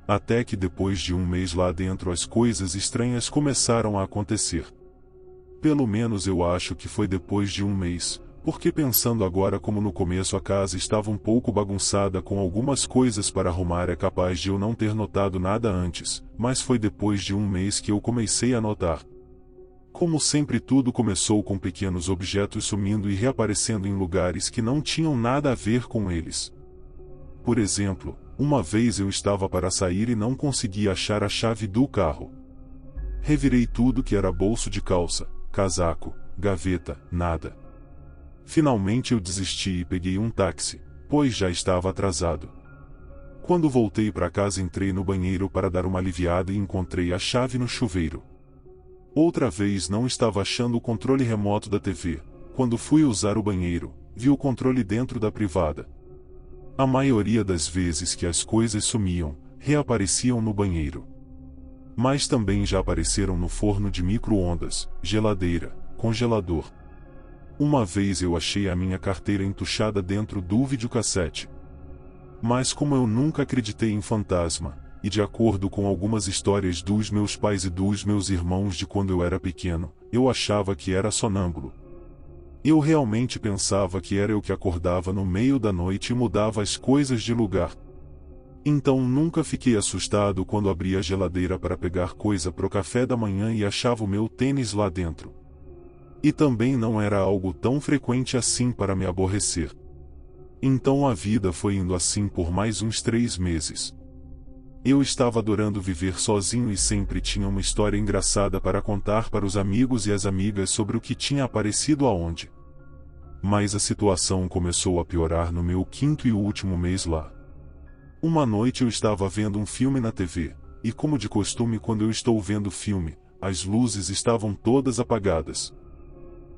Até que depois de um mês lá dentro as coisas estranhas começaram a acontecer. Pelo menos eu acho que foi depois de um mês, porque pensando agora como no começo a casa estava um pouco bagunçada com algumas coisas para arrumar, é capaz de eu não ter notado nada antes, mas foi depois de um mês que eu comecei a notar. Como sempre tudo começou com pequenos objetos sumindo e reaparecendo em lugares que não tinham nada a ver com eles. Por exemplo, uma vez eu estava para sair e não consegui achar a chave do carro. Revirei tudo que era bolso de calça, casaco, gaveta, nada. Finalmente eu desisti e peguei um táxi, pois já estava atrasado. Quando voltei para casa entrei no banheiro para dar uma aliviada e encontrei a chave no chuveiro. Outra vez não estava achando o controle remoto da TV. Quando fui usar o banheiro, vi o controle dentro da privada. A maioria das vezes que as coisas sumiam, reapareciam no banheiro. Mas também já apareceram no forno de micro-ondas, geladeira, congelador. Uma vez eu achei a minha carteira entuchada dentro do videocassete. Mas como eu nunca acreditei em fantasma, e de acordo com algumas histórias dos meus pais e dos meus irmãos de quando eu era pequeno, eu achava que era sonâmbulo. Eu realmente pensava que era eu que acordava no meio da noite e mudava as coisas de lugar. Então nunca fiquei assustado quando abria a geladeira para pegar coisa pro café da manhã e achava o meu tênis lá dentro. E também não era algo tão frequente assim para me aborrecer. Então a vida foi indo assim por mais uns 3 meses. Eu estava adorando viver sozinho e sempre tinha uma história engraçada para contar para os amigos e as amigas sobre o que tinha aparecido aonde. Mas a situação começou a piorar no meu 5º e último mês lá. Uma noite eu estava vendo um filme na TV, e como de costume quando eu estou vendo filme, as luzes estavam todas apagadas.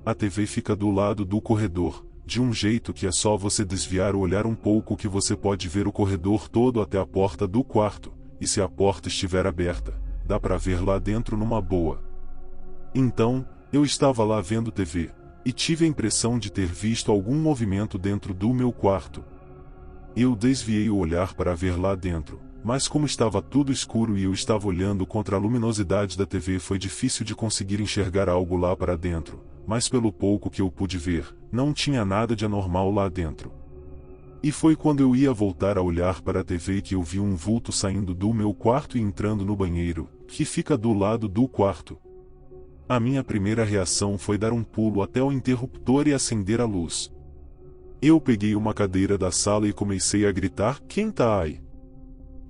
A TV fica do lado do corredor, de um jeito que é só você desviar o olhar um pouco que você pode ver o corredor todo até a porta do quarto, e se a porta estiver aberta, dá para ver lá dentro numa boa. Então, eu estava lá vendo TV, e tive a impressão de ter visto algum movimento dentro do meu quarto. Eu desviei o olhar para ver lá dentro, mas como estava tudo escuro e eu estava olhando contra a luminosidade da TV, foi difícil de conseguir enxergar algo lá para dentro, mas pelo pouco que eu pude ver, não tinha nada de anormal lá dentro. E foi quando eu ia voltar a olhar para a TV que eu vi um vulto saindo do meu quarto e entrando no banheiro, que fica do lado do quarto. A minha primeira reação foi dar um pulo até o interruptor e acender a luz. Eu peguei uma cadeira da sala e comecei a gritar: "Quem tá aí?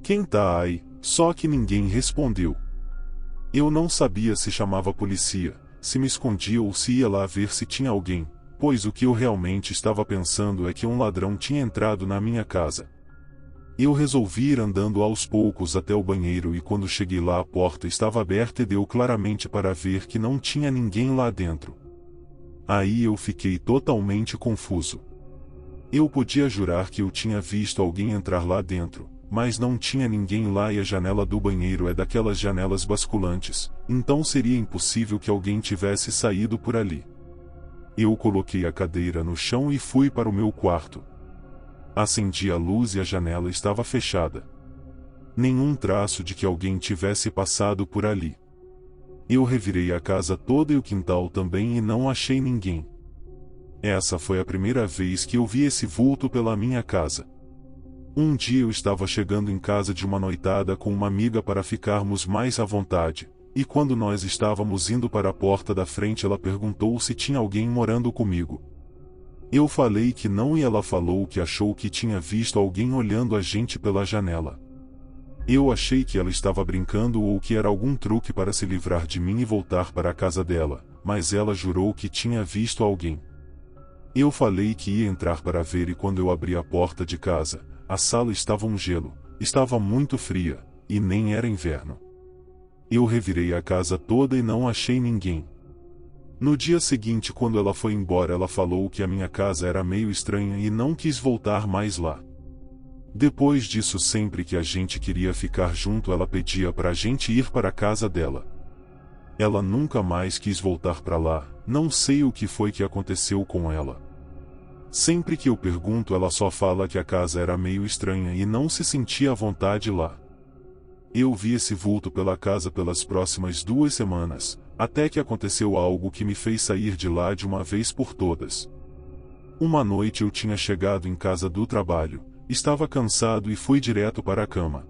Quem tá aí?" Só que ninguém respondeu. Eu não sabia se chamava a polícia, se me escondia ou se ia lá ver se tinha alguém, pois o que eu realmente estava pensando é que um ladrão tinha entrado na minha casa. Eu resolvi ir andando aos poucos até o banheiro e quando cheguei lá a porta estava aberta e deu claramente para ver que não tinha ninguém lá dentro. Aí eu fiquei totalmente confuso. Eu podia jurar que eu tinha visto alguém entrar lá dentro, mas não tinha ninguém lá e a janela do banheiro é daquelas janelas basculantes, então seria impossível que alguém tivesse saído por ali. Eu coloquei a cadeira no chão e fui para o meu quarto. Acendi a luz e a janela estava fechada. Nenhum traço de que alguém tivesse passado por ali. Eu revirei a casa toda e o quintal também e não achei ninguém. Essa foi a primeira vez que eu vi esse vulto pela minha casa. Um dia eu estava chegando em casa de uma noitada com uma amiga para ficarmos mais à vontade, e quando nós estávamos indo para a porta da frente ela perguntou se tinha alguém morando comigo. Eu falei que não e ela falou que achou que tinha visto alguém olhando a gente pela janela. Eu achei que ela estava brincando ou que era algum truque para se livrar de mim e voltar para a casa dela, mas ela jurou que tinha visto alguém. Eu falei que ia entrar para ver e quando eu abri a porta de casa, a sala estava um gelo, estava muito fria, e nem era inverno. Eu revirei a casa toda e não achei ninguém. No dia seguinte, quando ela foi embora, ela falou que a minha casa era meio estranha e não quis voltar mais lá. Depois disso, sempre que a gente queria ficar junto, ela pedia para a gente ir para a casa dela. Ela nunca mais quis voltar para lá, não sei o que foi que aconteceu com ela. Sempre que eu pergunto, ela só fala que a casa era meio estranha e não se sentia à vontade lá. Eu vi esse vulto pela casa pelas próximas 2 semanas, até que aconteceu algo que me fez sair de lá de uma vez por todas. Uma noite eu tinha chegado em casa do trabalho, estava cansado e fui direto para a cama.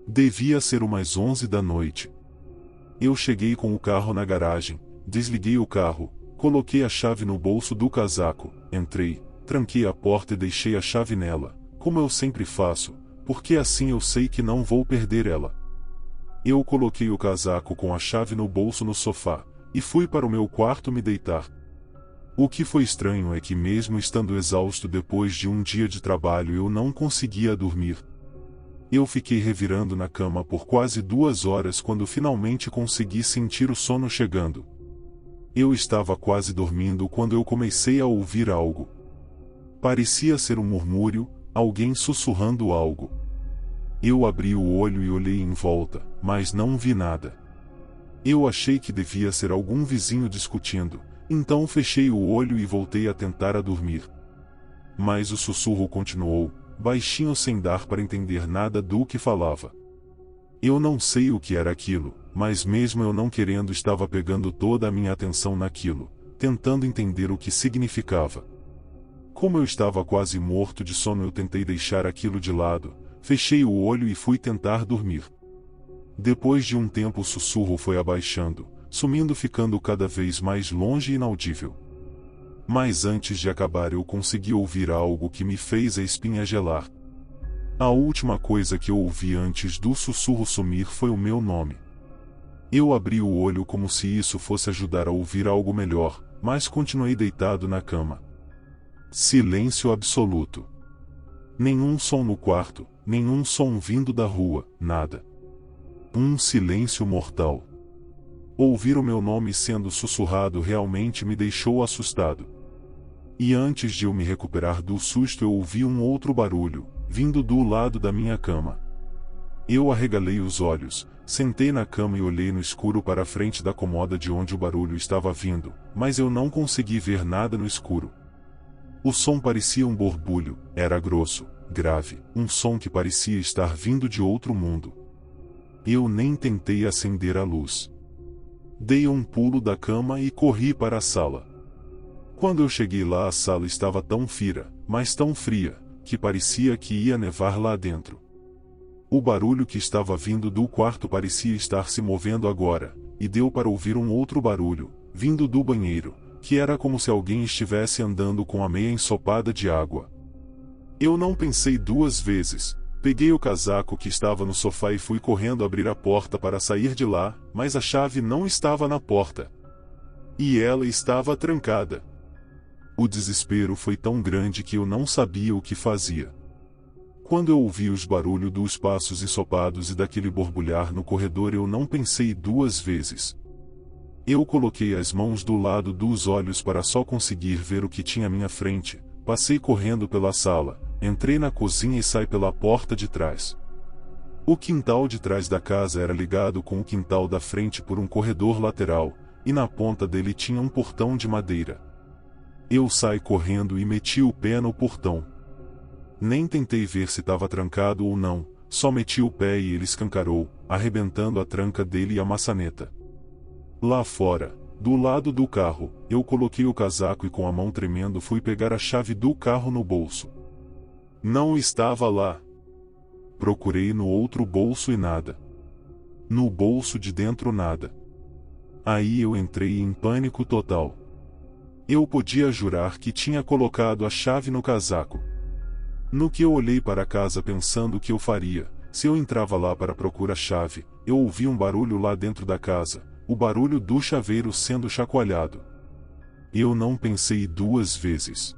Devia ser umas 11 da noite. Eu cheguei com o carro na garagem, desliguei o carro, coloquei a chave no bolso do casaco, entrei, tranquei a porta e deixei a chave nela, como eu sempre faço, porque assim eu sei que não vou perder ela. Eu coloquei o casaco com a chave no bolso no sofá, e fui para o meu quarto me deitar. O que foi estranho é que mesmo estando exausto depois de um dia de trabalho eu não conseguia dormir. Eu fiquei revirando na cama por quase 2 horas quando finalmente consegui sentir o sono chegando. Eu estava quase dormindo quando eu comecei a ouvir algo. Parecia ser um murmúrio, alguém sussurrando algo. Eu abri o olho e olhei em volta, mas não vi nada. Eu achei que devia ser algum vizinho discutindo, então fechei o olho e voltei a tentar a dormir. Mas o sussurro continuou, baixinho sem dar para entender nada do que falava. Eu não sei o que era aquilo, mas mesmo eu não querendo estava pegando toda a minha atenção naquilo, tentando entender o que significava. Como eu estava quase morto de sono, eu tentei deixar aquilo de lado, fechei o olho e fui tentar dormir. Depois de um tempo o sussurro foi abaixando, sumindo, ficando cada vez mais longe e inaudível. Mas antes de acabar eu consegui ouvir algo que me fez a espinha gelar. A última coisa que eu ouvi antes do sussurro sumir foi o meu nome. Eu abri o olho como se isso fosse ajudar a ouvir algo melhor, mas continuei deitado na cama. Silêncio absoluto. Nenhum som no quarto, nenhum som vindo da rua, nada. Um silêncio mortal. Ouvir o meu nome sendo sussurrado realmente me deixou assustado. E antes de eu me recuperar do susto eu ouvi um outro barulho, vindo do lado da minha cama. Eu arregalei os olhos, sentei na cama e olhei no escuro para a frente da cômoda de onde o barulho estava vindo, mas eu não consegui ver nada no escuro. O som parecia um borbulho, era grosso, grave, um som que parecia estar vindo de outro mundo. Eu nem tentei acender a luz. Dei um pulo da cama e corri para a sala. Quando eu cheguei lá, a sala estava tão fria, mas tão fria, que parecia que ia nevar lá dentro. O barulho que estava vindo do quarto parecia estar se movendo agora, e deu para ouvir um outro barulho, vindo do banheiro, que era como se alguém estivesse andando com a meia ensopada de água. Eu não pensei duas vezes. Peguei o casaco que estava no sofá e fui correndo abrir a porta para sair de lá, mas a chave não estava na porta. E ela estava trancada. O desespero foi tão grande que eu não sabia o que fazia. Quando eu ouvi os barulhos dos passos ensopados e daquele borbulhar no corredor, eu não pensei duas vezes. Eu coloquei as mãos do lado dos olhos para só conseguir ver o que tinha à minha frente, passei correndo pela sala, entrei na cozinha e saí pela porta de trás. O quintal de trás da casa era ligado com o quintal da frente por um corredor lateral, e na ponta dele tinha um portão de madeira. Eu saí correndo e meti o pé no portão. Nem tentei ver se estava trancado ou não, só meti o pé e ele escancarou, arrebentando a tranca dele e a maçaneta. Lá fora, do lado do carro, eu coloquei o casaco e com a mão tremendo fui pegar a chave do carro no bolso. Não estava lá. Procurei no outro bolso e nada. No bolso de dentro nada. Aí eu entrei em pânico total. Eu podia jurar que tinha colocado a chave no casaco. No que eu olhei para casa pensando o que eu faria, se eu entrava lá para procurar a chave, eu ouvi um barulho lá dentro da casa, o barulho do chaveiro sendo chacoalhado. Eu não pensei duas vezes.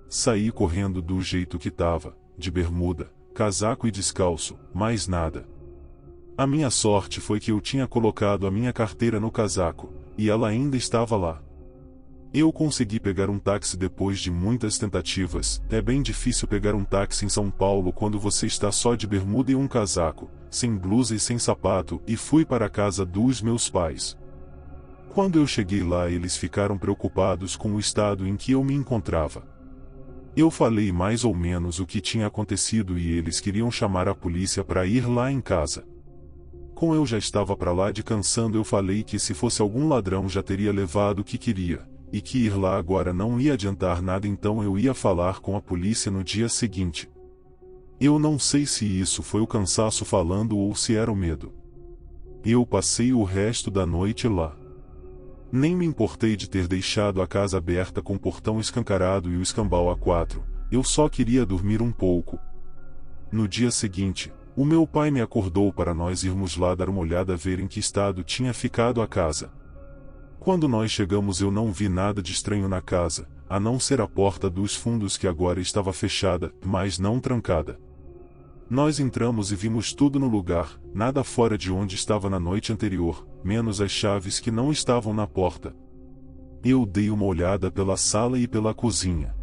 Saí correndo do jeito que estava, de bermuda, casaco e descalço, mais nada. A minha sorte foi que eu tinha colocado a minha carteira no casaco, e ela ainda estava lá. Eu consegui pegar um táxi depois de muitas tentativas. É bem difícil pegar um táxi em São Paulo quando você está só de bermuda e um casaco, sem blusa e sem sapato, e fui para a casa dos meus pais. Quando eu cheguei lá, eles ficaram preocupados com o estado em que eu me encontrava. Eu falei mais ou menos o que tinha acontecido e eles queriam chamar a polícia para ir lá em casa. Como eu já estava para lá de cansando, eu falei que se fosse algum ladrão já teria levado o que queria, e que ir lá agora não ia adiantar nada, então eu ia falar com a polícia no dia seguinte. Eu não sei se isso foi o cansaço falando ou se era o medo. Eu passei o resto da noite lá. Nem me importei de ter deixado a casa aberta com o portão escancarado e o escambau a 4, eu só queria dormir um pouco. No dia seguinte, o meu pai me acordou para nós irmos lá dar uma olhada, ver em que estado tinha ficado a casa. Quando nós chegamos, eu não vi nada de estranho na casa, a não ser a porta dos fundos que agora estava fechada, mas não trancada. Nós entramos e vimos tudo no lugar, nada fora de onde estava na noite anterior, menos as chaves que não estavam na porta. Eu dei uma olhada pela sala e pela cozinha.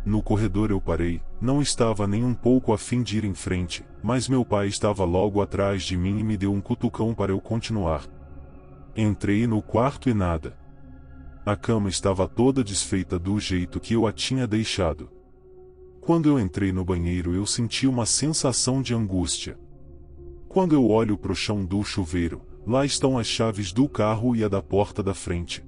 No corredor eu parei, não estava nem um pouco a fim de ir em frente, mas meu pai estava logo atrás de mim e me deu um cutucão para eu continuar. Entrei no quarto e nada. A cama estava toda desfeita do jeito que eu a tinha deixado. Quando eu entrei no banheiro, eu senti uma sensação de angústia. Quando eu olho para o chão do chuveiro, lá estão as chaves do carro e a da porta da frente.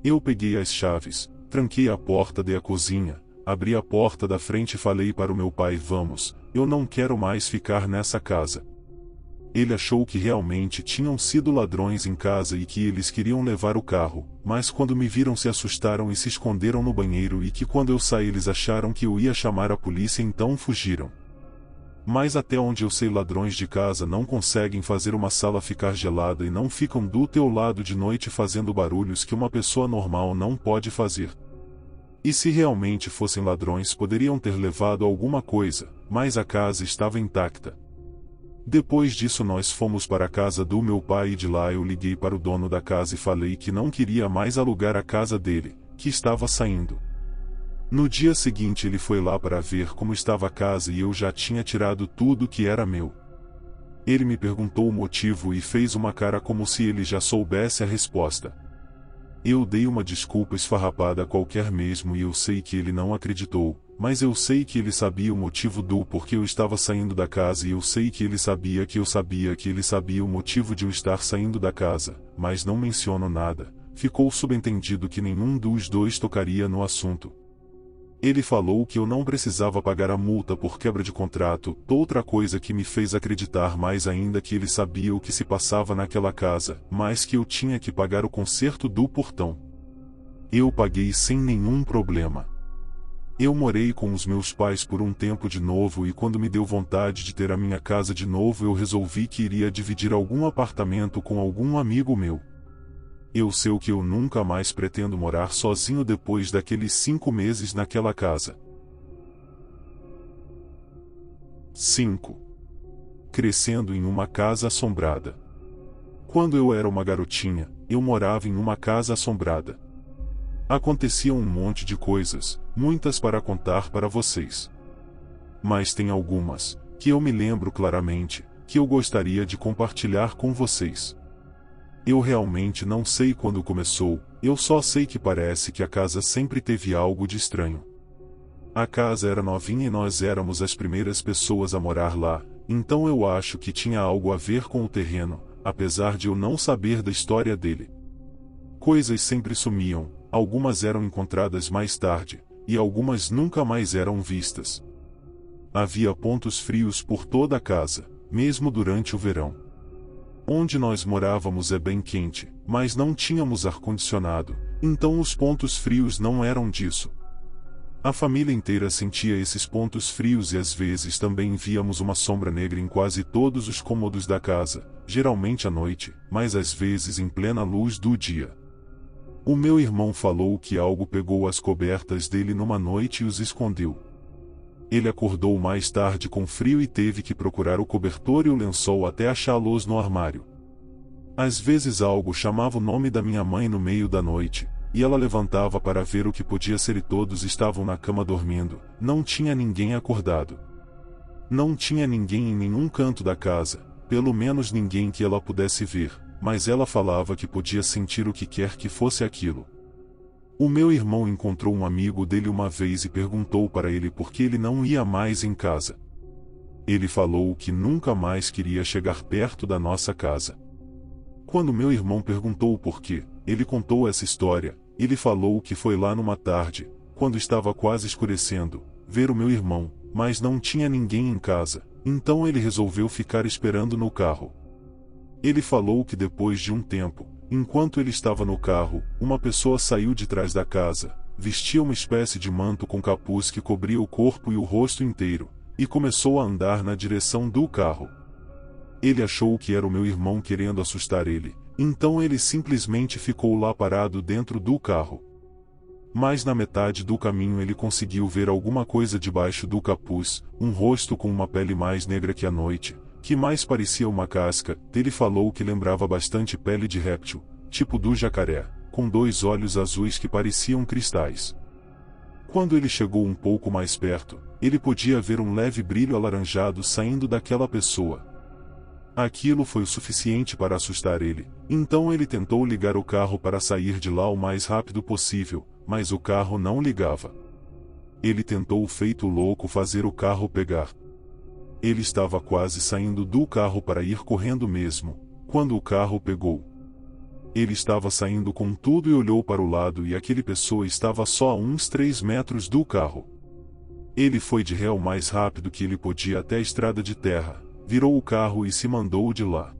Eu peguei as chaves, tranquei a porta da cozinha, abri a porta da frente e falei para o meu pai: vamos, eu não quero mais ficar nessa casa. Ele achou que realmente tinham sido ladrões em casa e que eles queriam levar o carro, mas quando me viram se assustaram e se esconderam no banheiro, e que quando eu saí eles acharam que eu ia chamar a polícia, então fugiram. Mas até onde eu sei, ladrões de casa não conseguem fazer uma sala ficar gelada e não ficam do teu lado de noite fazendo barulhos que uma pessoa normal não pode fazer. E se realmente fossem ladrões, poderiam ter levado alguma coisa, mas a casa estava intacta. Depois disso nós fomos para a casa do meu pai e de lá eu liguei para o dono da casa e falei que não queria mais alugar a casa dele, que estava saindo. No dia seguinte ele foi lá para ver como estava a casa e eu já tinha tirado tudo que era meu. Ele me perguntou o motivo e fez uma cara como se ele já soubesse a resposta. Eu dei uma desculpa esfarrapada qualquer mesmo e eu sei que ele não acreditou, mas eu sei que ele sabia o motivo do porquê eu estava saindo da casa e eu sei que ele sabia que eu sabia que ele sabia o motivo de eu estar saindo da casa, mas não menciono nada, ficou subentendido que nenhum dos dois tocaria no assunto. Ele falou que eu não precisava pagar a multa por quebra de contrato, outra coisa que me fez acreditar mais ainda que ele sabia o que se passava naquela casa, mas que eu tinha que pagar o conserto do portão. Eu paguei sem nenhum problema. Eu morei com os meus pais por um tempo de novo e quando me deu vontade de ter a minha casa de novo eu resolvi que iria dividir algum apartamento com algum amigo meu. Eu sei que eu nunca mais pretendo morar sozinho depois daqueles 5 meses naquela casa. 5. Crescendo em uma casa assombrada. Quando eu era uma garotinha, eu morava em uma casa assombrada. Aconteciam um monte de coisas, muitas para contar para vocês. Mas tem algumas, que eu me lembro claramente, que eu gostaria de compartilhar com vocês. Eu realmente não sei quando começou, eu só sei que parece que a casa sempre teve algo de estranho. A casa era novinha e nós éramos as primeiras pessoas a morar lá, então eu acho que tinha algo a ver com o terreno, apesar de eu não saber da história dele. Coisas sempre sumiam, algumas eram encontradas mais tarde, e algumas nunca mais eram vistas. Havia pontos frios por toda a casa, mesmo durante o verão. Onde nós morávamos é bem quente, mas não tínhamos ar-condicionado, então os pontos frios não eram disso. A família inteira sentia esses pontos frios e às vezes também víamos uma sombra negra em quase todos os cômodos da casa, geralmente à noite, mas às vezes em plena luz do dia. O meu irmão falou que algo pegou as cobertas dele numa noite e os escondeu. Ele acordou mais tarde com frio e teve que procurar o cobertor e o lençol até achá-los no armário. Às vezes algo chamava o nome da minha mãe no meio da noite, e ela levantava para ver o que podia ser e todos estavam na cama dormindo, não tinha ninguém acordado. Não tinha ninguém em nenhum canto da casa, pelo menos ninguém que ela pudesse ver, mas ela falava que podia sentir o que quer que fosse aquilo. O meu irmão encontrou um amigo dele uma vez e perguntou para ele por que ele não ia mais em casa. Ele falou que nunca mais queria chegar perto da nossa casa. Quando meu irmão perguntou o porquê, ele contou essa história. Ele falou que foi lá numa tarde, quando estava quase escurecendo, ver o meu irmão, mas não tinha ninguém em casa, então ele resolveu ficar esperando no carro. Ele falou que depois de um tempo, enquanto ele estava no carro, uma pessoa saiu de trás da casa, vestia uma espécie de manto com capuz que cobria o corpo e o rosto inteiro, e começou a andar na direção do carro. Ele achou que era o meu irmão querendo assustar ele, então ele simplesmente ficou lá parado dentro do carro. Mas na metade do caminho ele conseguiu ver alguma coisa debaixo do capuz, um rosto com uma pele mais negra que a noite, que mais parecia uma casca. Ele falou que lembrava bastante pele de réptil, tipo do jacaré, com 2 olhos azuis que pareciam cristais. Quando ele chegou um pouco mais perto, ele podia ver um leve brilho alaranjado saindo daquela pessoa. Aquilo foi o suficiente para assustar ele, então ele tentou ligar o carro para sair de lá o mais rápido possível, mas o carro não ligava. Ele tentou feito louco fazer o carro pegar. Ele estava quase saindo do carro para ir correndo mesmo, quando o carro pegou. Ele estava saindo com tudo e olhou para o lado e aquele pessoa estava só a uns 3 metros do carro. Ele foi de ré o mais rápido que ele podia até a estrada de terra, virou o carro e se mandou de lá.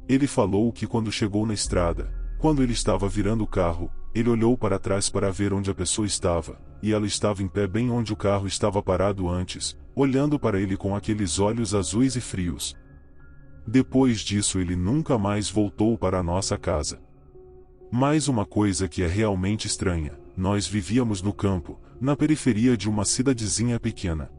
Ele falou que quando chegou na estrada, quando ele estava virando o carro, ele olhou para trás para ver onde a pessoa estava, e ela estava em pé bem onde o carro estava parado antes, olhando para ele com aqueles olhos azuis e frios. Depois disso ele nunca mais voltou para a nossa casa. Mais uma coisa que é realmente estranha, nós vivíamos no campo, na periferia de uma cidadezinha pequena.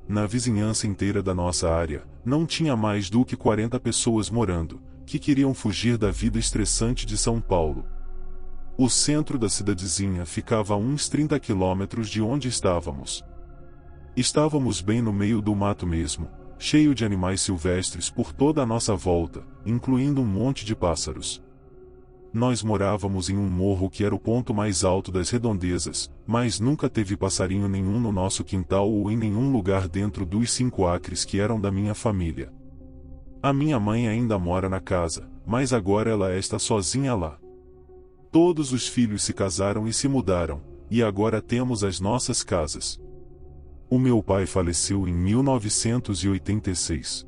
Na vizinhança inteira da nossa área, não tinha mais do que 40 pessoas morando, que queriam fugir da vida estressante de São Paulo. O centro da cidadezinha ficava a uns 30 quilômetros de onde estávamos. Estávamos bem no meio do mato mesmo, cheio de animais silvestres por toda a nossa volta, incluindo um monte de pássaros. Nós morávamos em um morro que era o ponto mais alto das redondezas, mas nunca teve passarinho nenhum no nosso quintal ou em nenhum lugar dentro dos 5 acres que eram da minha família. A minha mãe ainda mora na casa, mas agora ela está sozinha lá. Todos os filhos se casaram e se mudaram, e agora temos as nossas casas. O meu pai faleceu em 1986.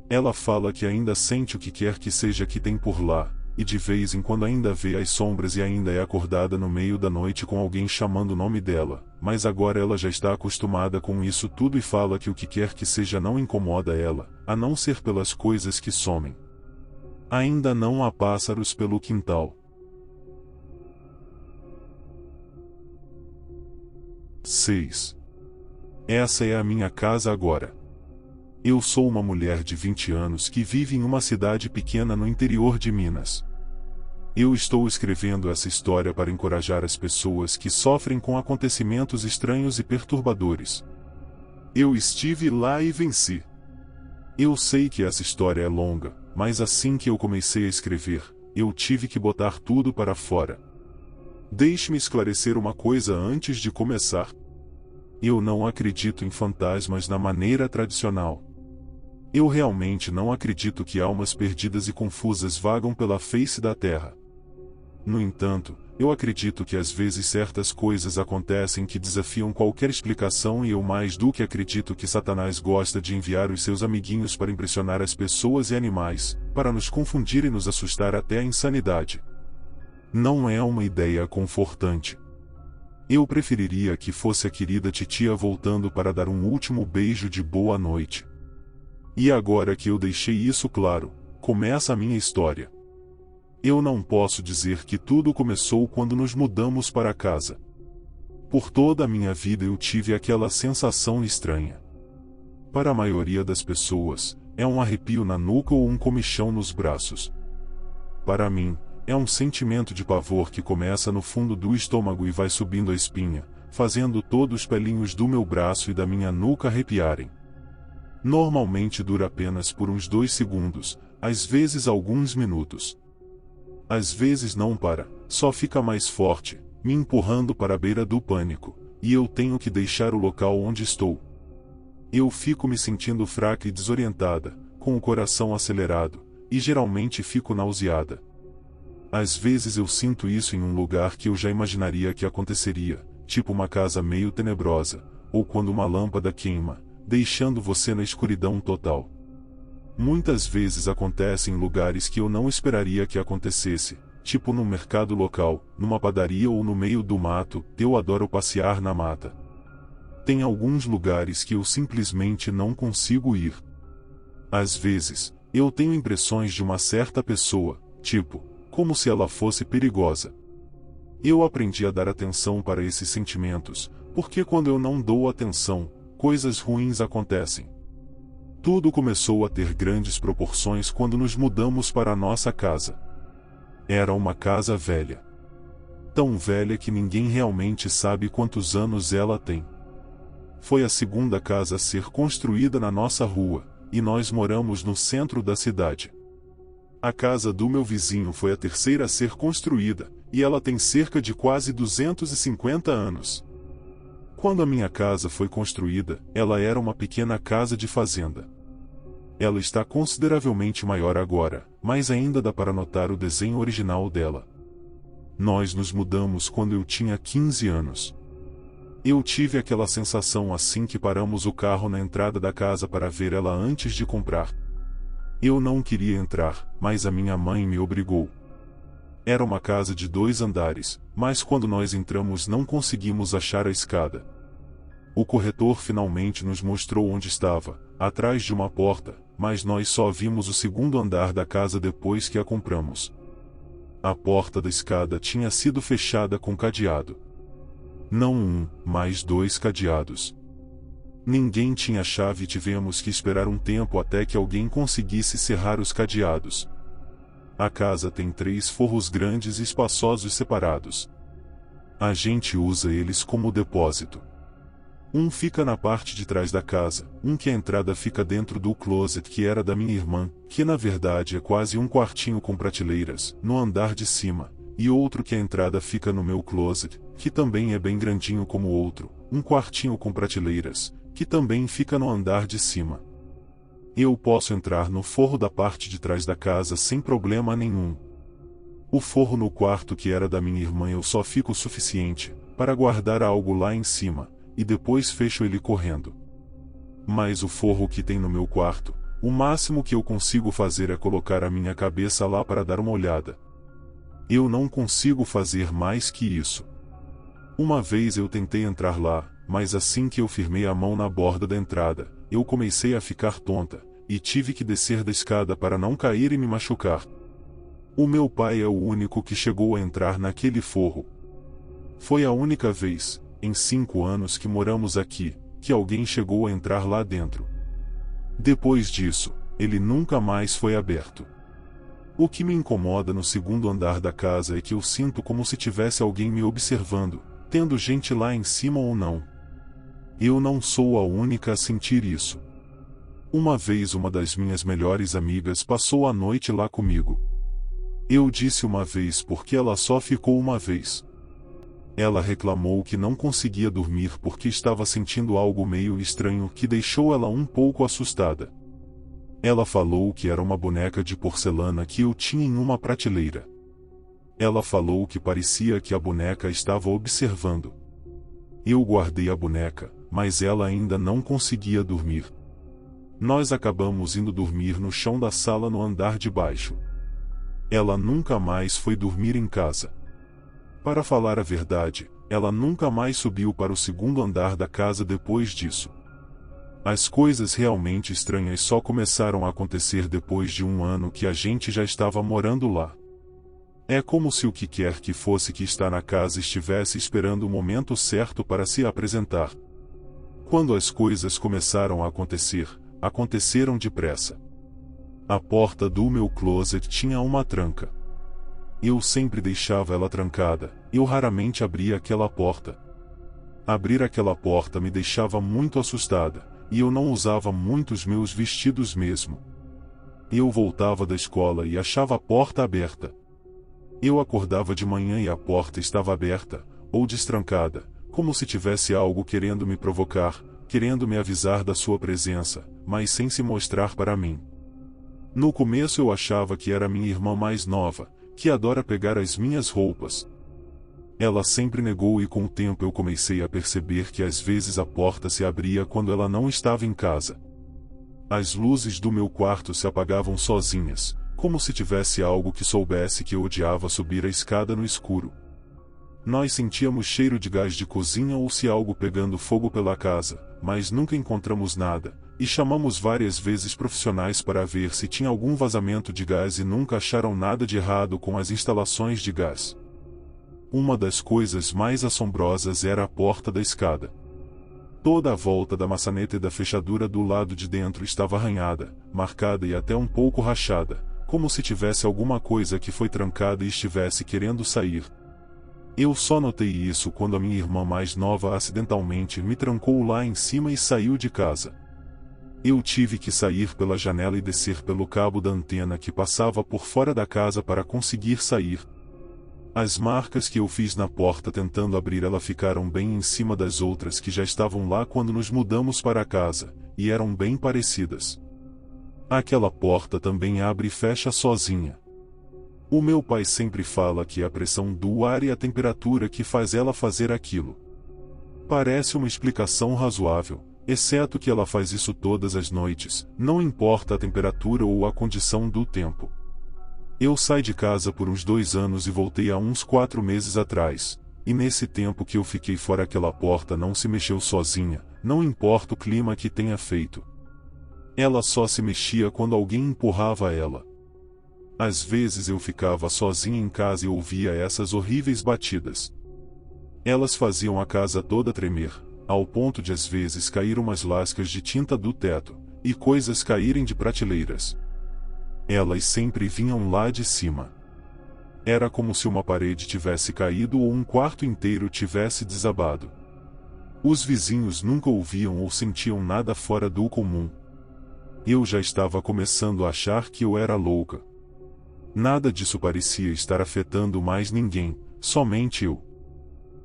Ela fala que ainda sente o que quer que seja que tem por lá, e de vez em quando ainda vê as sombras e ainda é acordada no meio da noite com alguém chamando o nome dela, mas agora ela já está acostumada com isso tudo e fala que o que quer que seja não incomoda ela, a não ser pelas coisas que somem. Ainda não há pássaros pelo quintal. 6. Essa é a minha casa agora. Eu sou uma mulher de 20 anos que vive em uma cidade pequena no interior de Minas. Eu estou escrevendo essa história para encorajar as pessoas que sofrem com acontecimentos estranhos e perturbadores. Eu estive lá e venci. Eu sei que essa história é longa, mas assim que eu comecei a escrever, eu tive que botar tudo para fora. Deixe-me esclarecer uma coisa antes de começar. Eu não acredito em fantasmas na maneira tradicional. Eu realmente não acredito que almas perdidas e confusas vagam pela face da terra. No entanto, eu acredito que às vezes certas coisas acontecem que desafiam qualquer explicação e eu mais do que acredito que Satanás gosta de enviar os seus amiguinhos para impressionar as pessoas e animais, para nos confundir e nos assustar até a insanidade. Não é uma ideia confortante. Eu preferiria que fosse a querida titia voltando para dar um último beijo de boa noite. E agora que eu deixei isso claro, começa a minha história. Eu não posso dizer que tudo começou quando nos mudamos para casa. Por toda a minha vida eu tive aquela sensação estranha. Para a maioria das pessoas, é um arrepio na nuca ou um comichão nos braços. Para mim, é um sentimento de pavor que começa no fundo do estômago e vai subindo a espinha, fazendo todos os pelinhos do meu braço e da minha nuca arrepiarem. Normalmente dura apenas por uns 2 segundos, às vezes alguns minutos. Às vezes não para, só fica mais forte, me empurrando para a beira do pânico, e eu tenho que deixar o local onde estou. Eu fico me sentindo fraca e desorientada, com o coração acelerado, e geralmente fico nauseada. Às vezes eu sinto isso em um lugar que eu já imaginaria que aconteceria, tipo uma casa meio tenebrosa, ou quando uma lâmpada queima, deixando você na escuridão total. Muitas vezes acontece em lugares que eu não esperaria que acontecesse, tipo num mercado local, numa padaria ou no meio do mato. Eu adoro passear na mata. Tem alguns lugares que eu simplesmente não consigo ir. Às vezes, eu tenho impressões de uma certa pessoa, tipo, como se ela fosse perigosa. Eu aprendi a dar atenção para esses sentimentos, porque quando eu não dou atenção, coisas ruins acontecem. Tudo começou a ter grandes proporções quando nos mudamos para a nossa casa. Era uma casa velha. Tão velha que ninguém realmente sabe quantos anos ela tem. Foi a segunda casa a ser construída na nossa rua, e nós moramos no centro da cidade. A casa do meu vizinho foi a terceira a ser construída, e ela tem cerca de quase 250 anos. Quando a minha casa foi construída, ela era uma pequena casa de fazenda. Ela está consideravelmente maior agora, mas ainda dá para notar o desenho original dela. Nós nos mudamos quando eu tinha 15 anos. Eu tive aquela sensação assim que paramos o carro na entrada da casa para ver ela antes de comprar. Eu não queria entrar, mas a minha mãe me obrigou. Era uma casa de 2 andares, mas quando nós entramos não conseguimos achar a escada. O corretor finalmente nos mostrou onde estava, atrás de uma porta, mas nós só vimos o 2º andar da casa depois que a compramos. A porta da escada tinha sido fechada com cadeado. Não um, mas 2 cadeados. Ninguém tinha chave e tivemos que esperar um tempo até que alguém conseguisse serrar os cadeados. A casa tem 3 forros grandes e espaçosos separados. A gente usa eles como depósito. Um fica na parte de trás da casa, um que a entrada fica dentro do closet que era da minha irmã, que na verdade é quase um quartinho com prateleiras, no andar de cima, e outro que a entrada fica no meu closet, que também é bem grandinho como o outro, um quartinho com prateleiras, que também fica no andar de cima. Eu posso entrar no forro da parte de trás da casa sem problema nenhum. O forro no quarto que era da minha irmã eu só fico o suficiente para guardar algo lá em cima, e depois fecho ele correndo. Mas o forro que tem no meu quarto, o máximo que eu consigo fazer é colocar a minha cabeça lá para dar uma olhada, Eu não consigo fazer mais que isso. Uma vez eu tentei entrar lá, mas assim que eu firmei a mão na borda da entrada, eu comecei a ficar tonta, e tive que descer da escada para não cair e me machucar. O meu pai é o único que chegou a entrar naquele forro. Foi a única vez, em 5 anos que moramos aqui, que alguém chegou a entrar lá dentro. Depois disso, ele nunca mais foi aberto. O que me incomoda no segundo andar da casa é que eu sinto como se tivesse alguém me observando, tendo gente lá em cima ou não. Eu não sou a única a sentir isso. Uma vez uma das minhas melhores amigas passou a noite lá comigo. Eu disse uma vez porque ela só ficou uma vez. Ela reclamou que não conseguia dormir porque estava sentindo algo meio estranho que deixou ela um pouco assustada. Ela falou que era uma boneca de porcelana que eu tinha em uma prateleira. Ela falou que parecia que a boneca estava observando. Eu guardei a boneca, mas ela ainda não conseguia dormir. Nós acabamos indo dormir no chão da sala no andar de baixo. Ela nunca mais foi dormir em casa. Para falar a verdade, ela nunca mais subiu para o segundo andar da casa depois disso. As coisas realmente estranhas só começaram a acontecer depois de 1 ano que a gente já estava morando lá. É como se o que quer que fosse que está na casa estivesse esperando o momento certo para se apresentar. Quando as coisas começaram a acontecer, aconteceram depressa. A porta do meu closet tinha uma tranca. Eu sempre deixava ela trancada, eu raramente abria aquela porta. Abrir aquela porta me deixava muito assustada, e eu não usava muito os meus vestidos mesmo. Eu voltava da escola e achava a porta aberta. Eu acordava de manhã e a porta estava aberta, ou destrancada, como se tivesse algo querendo me provocar, querendo me avisar da sua presença, mas sem se mostrar para mim. No começo eu achava que era minha irmã mais nova, que adora pegar as minhas roupas. Ela sempre negou e com o tempo eu comecei a perceber que às vezes a porta se abria quando ela não estava em casa. As luzes do meu quarto se apagavam sozinhas, como se tivesse algo que soubesse que eu odiava subir a escada no escuro. Nós sentíamos cheiro de gás de cozinha ou se algo pegando fogo pela casa, mas nunca encontramos nada, e chamamos várias vezes profissionais para ver se tinha algum vazamento de gás e nunca acharam nada de errado com as instalações de gás. Uma das coisas mais assombrosas era a porta da escada. Toda a volta da maçaneta e da fechadura do lado de dentro estava arranhada, marcada e até um pouco rachada, como se tivesse alguma coisa que foi trancada e estivesse querendo sair. Eu só notei isso quando a minha irmã mais nova acidentalmente me trancou lá em cima e saiu de casa. Eu tive que sair pela janela e descer pelo cabo da antena que passava por fora da casa para conseguir sair. As marcas que eu fiz na porta tentando abrir ela ficaram bem em cima das outras que já estavam lá quando nos mudamos para a casa, e eram bem parecidas. Aquela porta também abre e fecha sozinha. O meu pai sempre fala que é a pressão do ar e a temperatura que faz ela fazer aquilo. Parece uma explicação razoável, exceto que ela faz isso todas as noites, não importa a temperatura ou a condição do tempo. Eu saí de casa por uns 2 anos e voltei há uns 4 meses atrás, e nesse tempo que eu fiquei fora aquela porta não se mexeu sozinha, não importa o clima que tenha feito. Ela só se mexia quando alguém empurrava ela. Às vezes eu ficava sozinha em casa e ouvia essas horríveis batidas. Elas faziam a casa toda tremer, ao ponto de às vezes cair umas lascas de tinta do teto, e coisas caírem de prateleiras. Elas sempre vinham lá de cima. Era como se uma parede tivesse caído ou um quarto inteiro tivesse desabado. Os vizinhos nunca ouviam ou sentiam nada fora do comum. Eu já estava começando a achar que eu era louca. Nada disso parecia estar afetando mais ninguém, somente eu.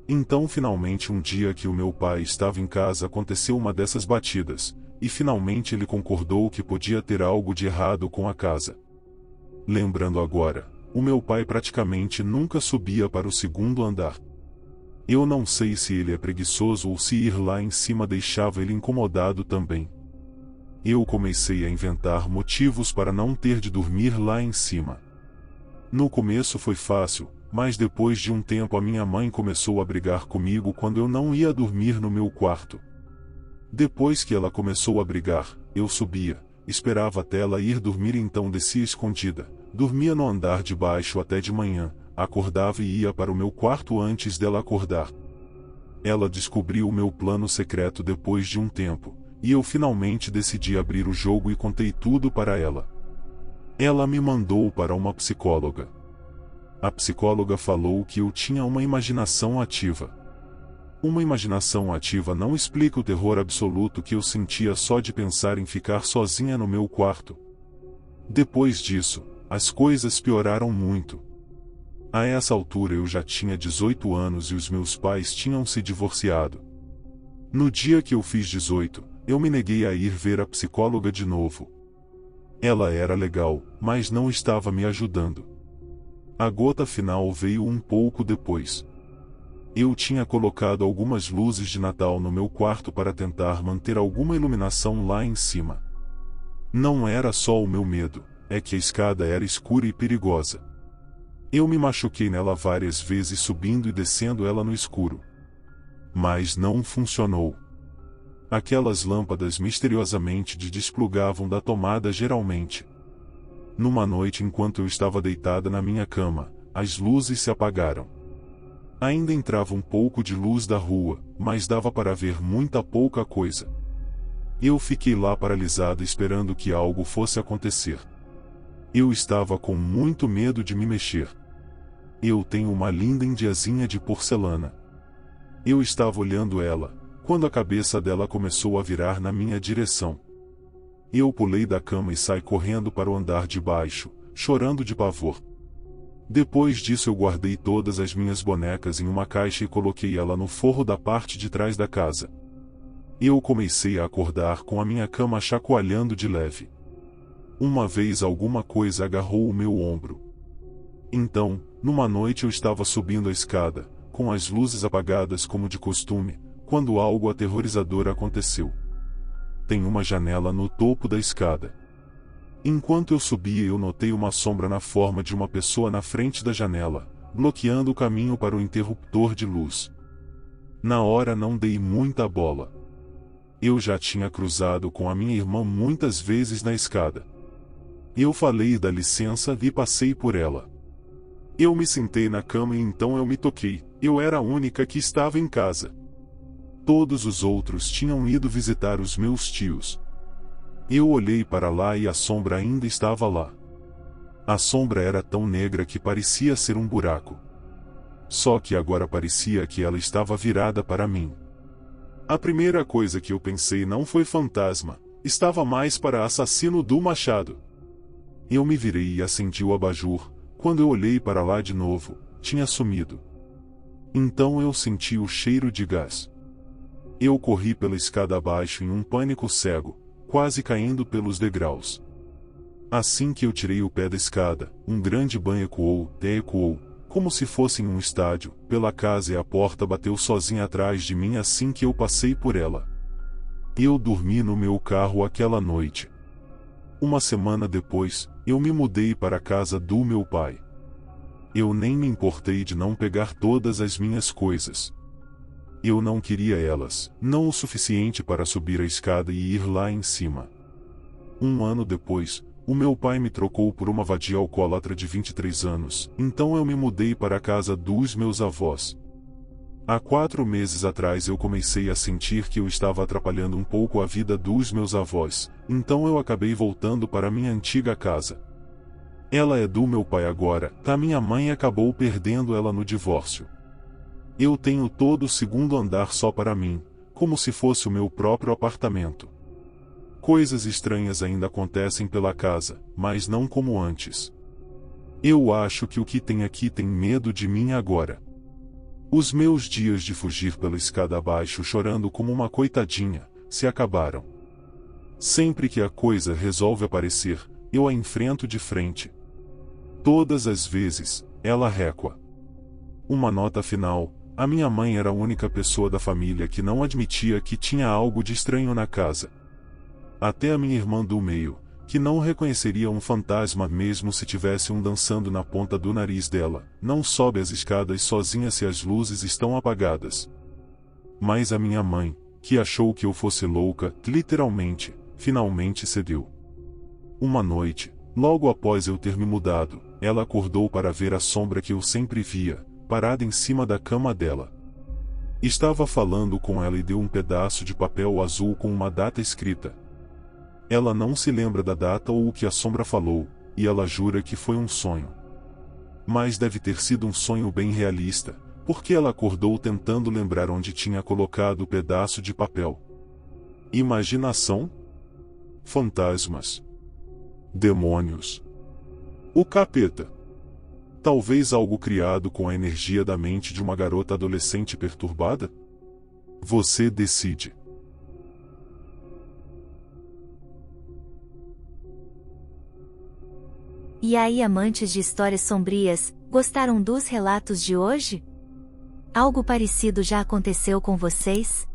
Então finalmente um dia que o meu pai estava em casa aconteceu uma dessas batidas, e finalmente ele concordou que podia ter algo de errado com a casa. Lembrando agora, o meu pai praticamente nunca subia para o segundo andar. Eu não sei se ele é preguiçoso ou se ir lá em cima deixava ele incomodado também. Eu comecei a inventar motivos para não ter de dormir lá em cima. No começo foi fácil, mas depois de um tempo a minha mãe começou a brigar comigo quando eu não ia dormir no meu quarto. Depois que ela começou a brigar, eu subia, esperava até ela ir dormir e então descia escondida, dormia no andar de baixo até de manhã, acordava e ia para o meu quarto antes dela acordar. Ela descobriu o meu plano secreto depois de um tempo, e eu finalmente decidi abrir o jogo e contei tudo para ela. Ela me mandou para uma psicóloga. A psicóloga falou que eu tinha uma imaginação ativa. Uma imaginação ativa não explica o terror absoluto que eu sentia só de pensar em ficar sozinha no meu quarto. Depois disso, as coisas pioraram muito. A essa altura eu já tinha 18 anos e os meus pais tinham se divorciado. No dia que eu fiz 18, eu me neguei a ir ver a psicóloga de novo. Ela era legal, mas não estava me ajudando. A gota final veio um pouco depois. Eu tinha colocado algumas luzes de Natal no meu quarto para tentar manter alguma iluminação lá em cima. Não era só o meu medo, é que a escada era escura e perigosa. Eu me machuquei nela várias vezes subindo e descendo ela no escuro. Mas não funcionou. Aquelas lâmpadas misteriosamente desplugavam da tomada geralmente. Numa noite enquanto eu estava deitada na minha cama, as luzes se apagaram. Ainda entrava um pouco de luz da rua, mas dava para ver muita pouca coisa. Eu fiquei lá paralisada esperando que algo fosse acontecer. Eu estava com muito medo de me mexer. Eu tenho uma linda indiazinha de porcelana. Eu estava olhando ela, quando a cabeça dela começou a virar na minha direção. Eu pulei da cama e saí correndo para o andar de baixo, chorando de pavor. Depois disso eu guardei todas as minhas bonecas em uma caixa e coloquei ela no forro da parte de trás da casa. Eu comecei a acordar com a minha cama chacoalhando de leve. Uma vez alguma coisa agarrou o meu ombro. Então, numa noite eu estava subindo a escada, com as luzes apagadas como de costume, quando algo aterrorizador aconteceu. Tem uma janela no topo da escada. Enquanto eu subia eu notei uma sombra na forma de uma pessoa na frente da janela, bloqueando o caminho para o interruptor de luz. Na hora não dei muita bola. Eu já tinha cruzado com a minha irmã muitas vezes na escada. Eu falei dá licença e passei por ela. Eu me sentei na cama e então eu me toquei, eu era a única que estava em casa. Todos os outros tinham ido visitar os meus tios. Eu olhei para lá e a sombra ainda estava lá. A sombra era tão negra que parecia ser um buraco. Só que agora parecia que ela estava virada para mim. A primeira coisa que eu pensei não foi fantasma, estava mais para assassino do machado. Eu me virei e acendi o abajur, quando eu olhei para lá de novo, tinha sumido. Então eu senti o cheiro de gás. Eu corri pela escada abaixo em um pânico cego, quase caindo pelos degraus. Assim que eu tirei o pé da escada, um grande banho ecoou, como se fosse em um estádio, pela casa e a porta bateu sozinha atrás de mim assim que eu passei por ela. Eu dormi no meu carro aquela noite. Uma semana depois, eu me mudei para a casa do meu pai. Eu nem me importei de não pegar todas as minhas coisas. Eu não queria elas, não o suficiente para subir a escada e ir lá em cima. Um ano depois, o meu pai me trocou por uma vadia alcoólatra de 23 anos, então eu me mudei para a casa dos meus avós. Há 4 meses atrás eu comecei a sentir que eu estava atrapalhando um pouco a vida dos meus avós, então eu acabei voltando para minha antiga casa. Ela é do meu pai agora, da minha mãe acabou perdendo ela no divórcio. Eu tenho todo o segundo andar só para mim, como se fosse o meu próprio apartamento. Coisas estranhas ainda acontecem pela casa, mas não como antes. Eu acho que o que tem aqui tem medo de mim agora. Os meus dias de fugir pela escada abaixo chorando como uma coitadinha, se acabaram. Sempre que a coisa resolve aparecer, eu a enfrento de frente. Todas as vezes, ela recua. Uma nota final. A minha mãe era a única pessoa da família que não admitia que tinha algo de estranho na casa. Até a minha irmã do meio, que não reconheceria um fantasma mesmo se tivesse um dançando na ponta do nariz dela. Não sobe as escadas sozinha se as luzes estão apagadas. Mas a minha mãe, que achou que eu fosse louca, literalmente, finalmente cedeu. Uma noite, logo após eu ter me mudado, ela acordou para ver a sombra que eu sempre via, parada em cima da cama dela. Estava falando com ela e deu um pedaço de papel azul com uma data escrita. Ela não se lembra da data ou o que a sombra falou, e ela jura que foi um sonho. Mas deve ter sido um sonho bem realista, porque ela acordou tentando lembrar onde tinha colocado o pedaço de papel. Imaginação? Fantasmas? Demônios? O capeta? Talvez algo criado com a energia da mente de uma garota adolescente perturbada? Você decide. E aí, amantes de histórias sombrias, gostaram dos relatos de hoje? Algo parecido já aconteceu com vocês?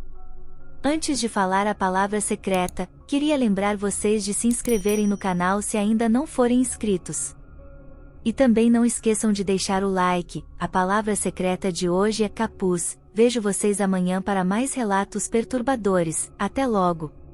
Antes de falar a palavra secreta, queria lembrar vocês de se inscreverem no canal se ainda não forem inscritos. E também não esqueçam de deixar o like. A palavra secreta de hoje é capuz. Vejo vocês amanhã para mais relatos perturbadores. Até logo!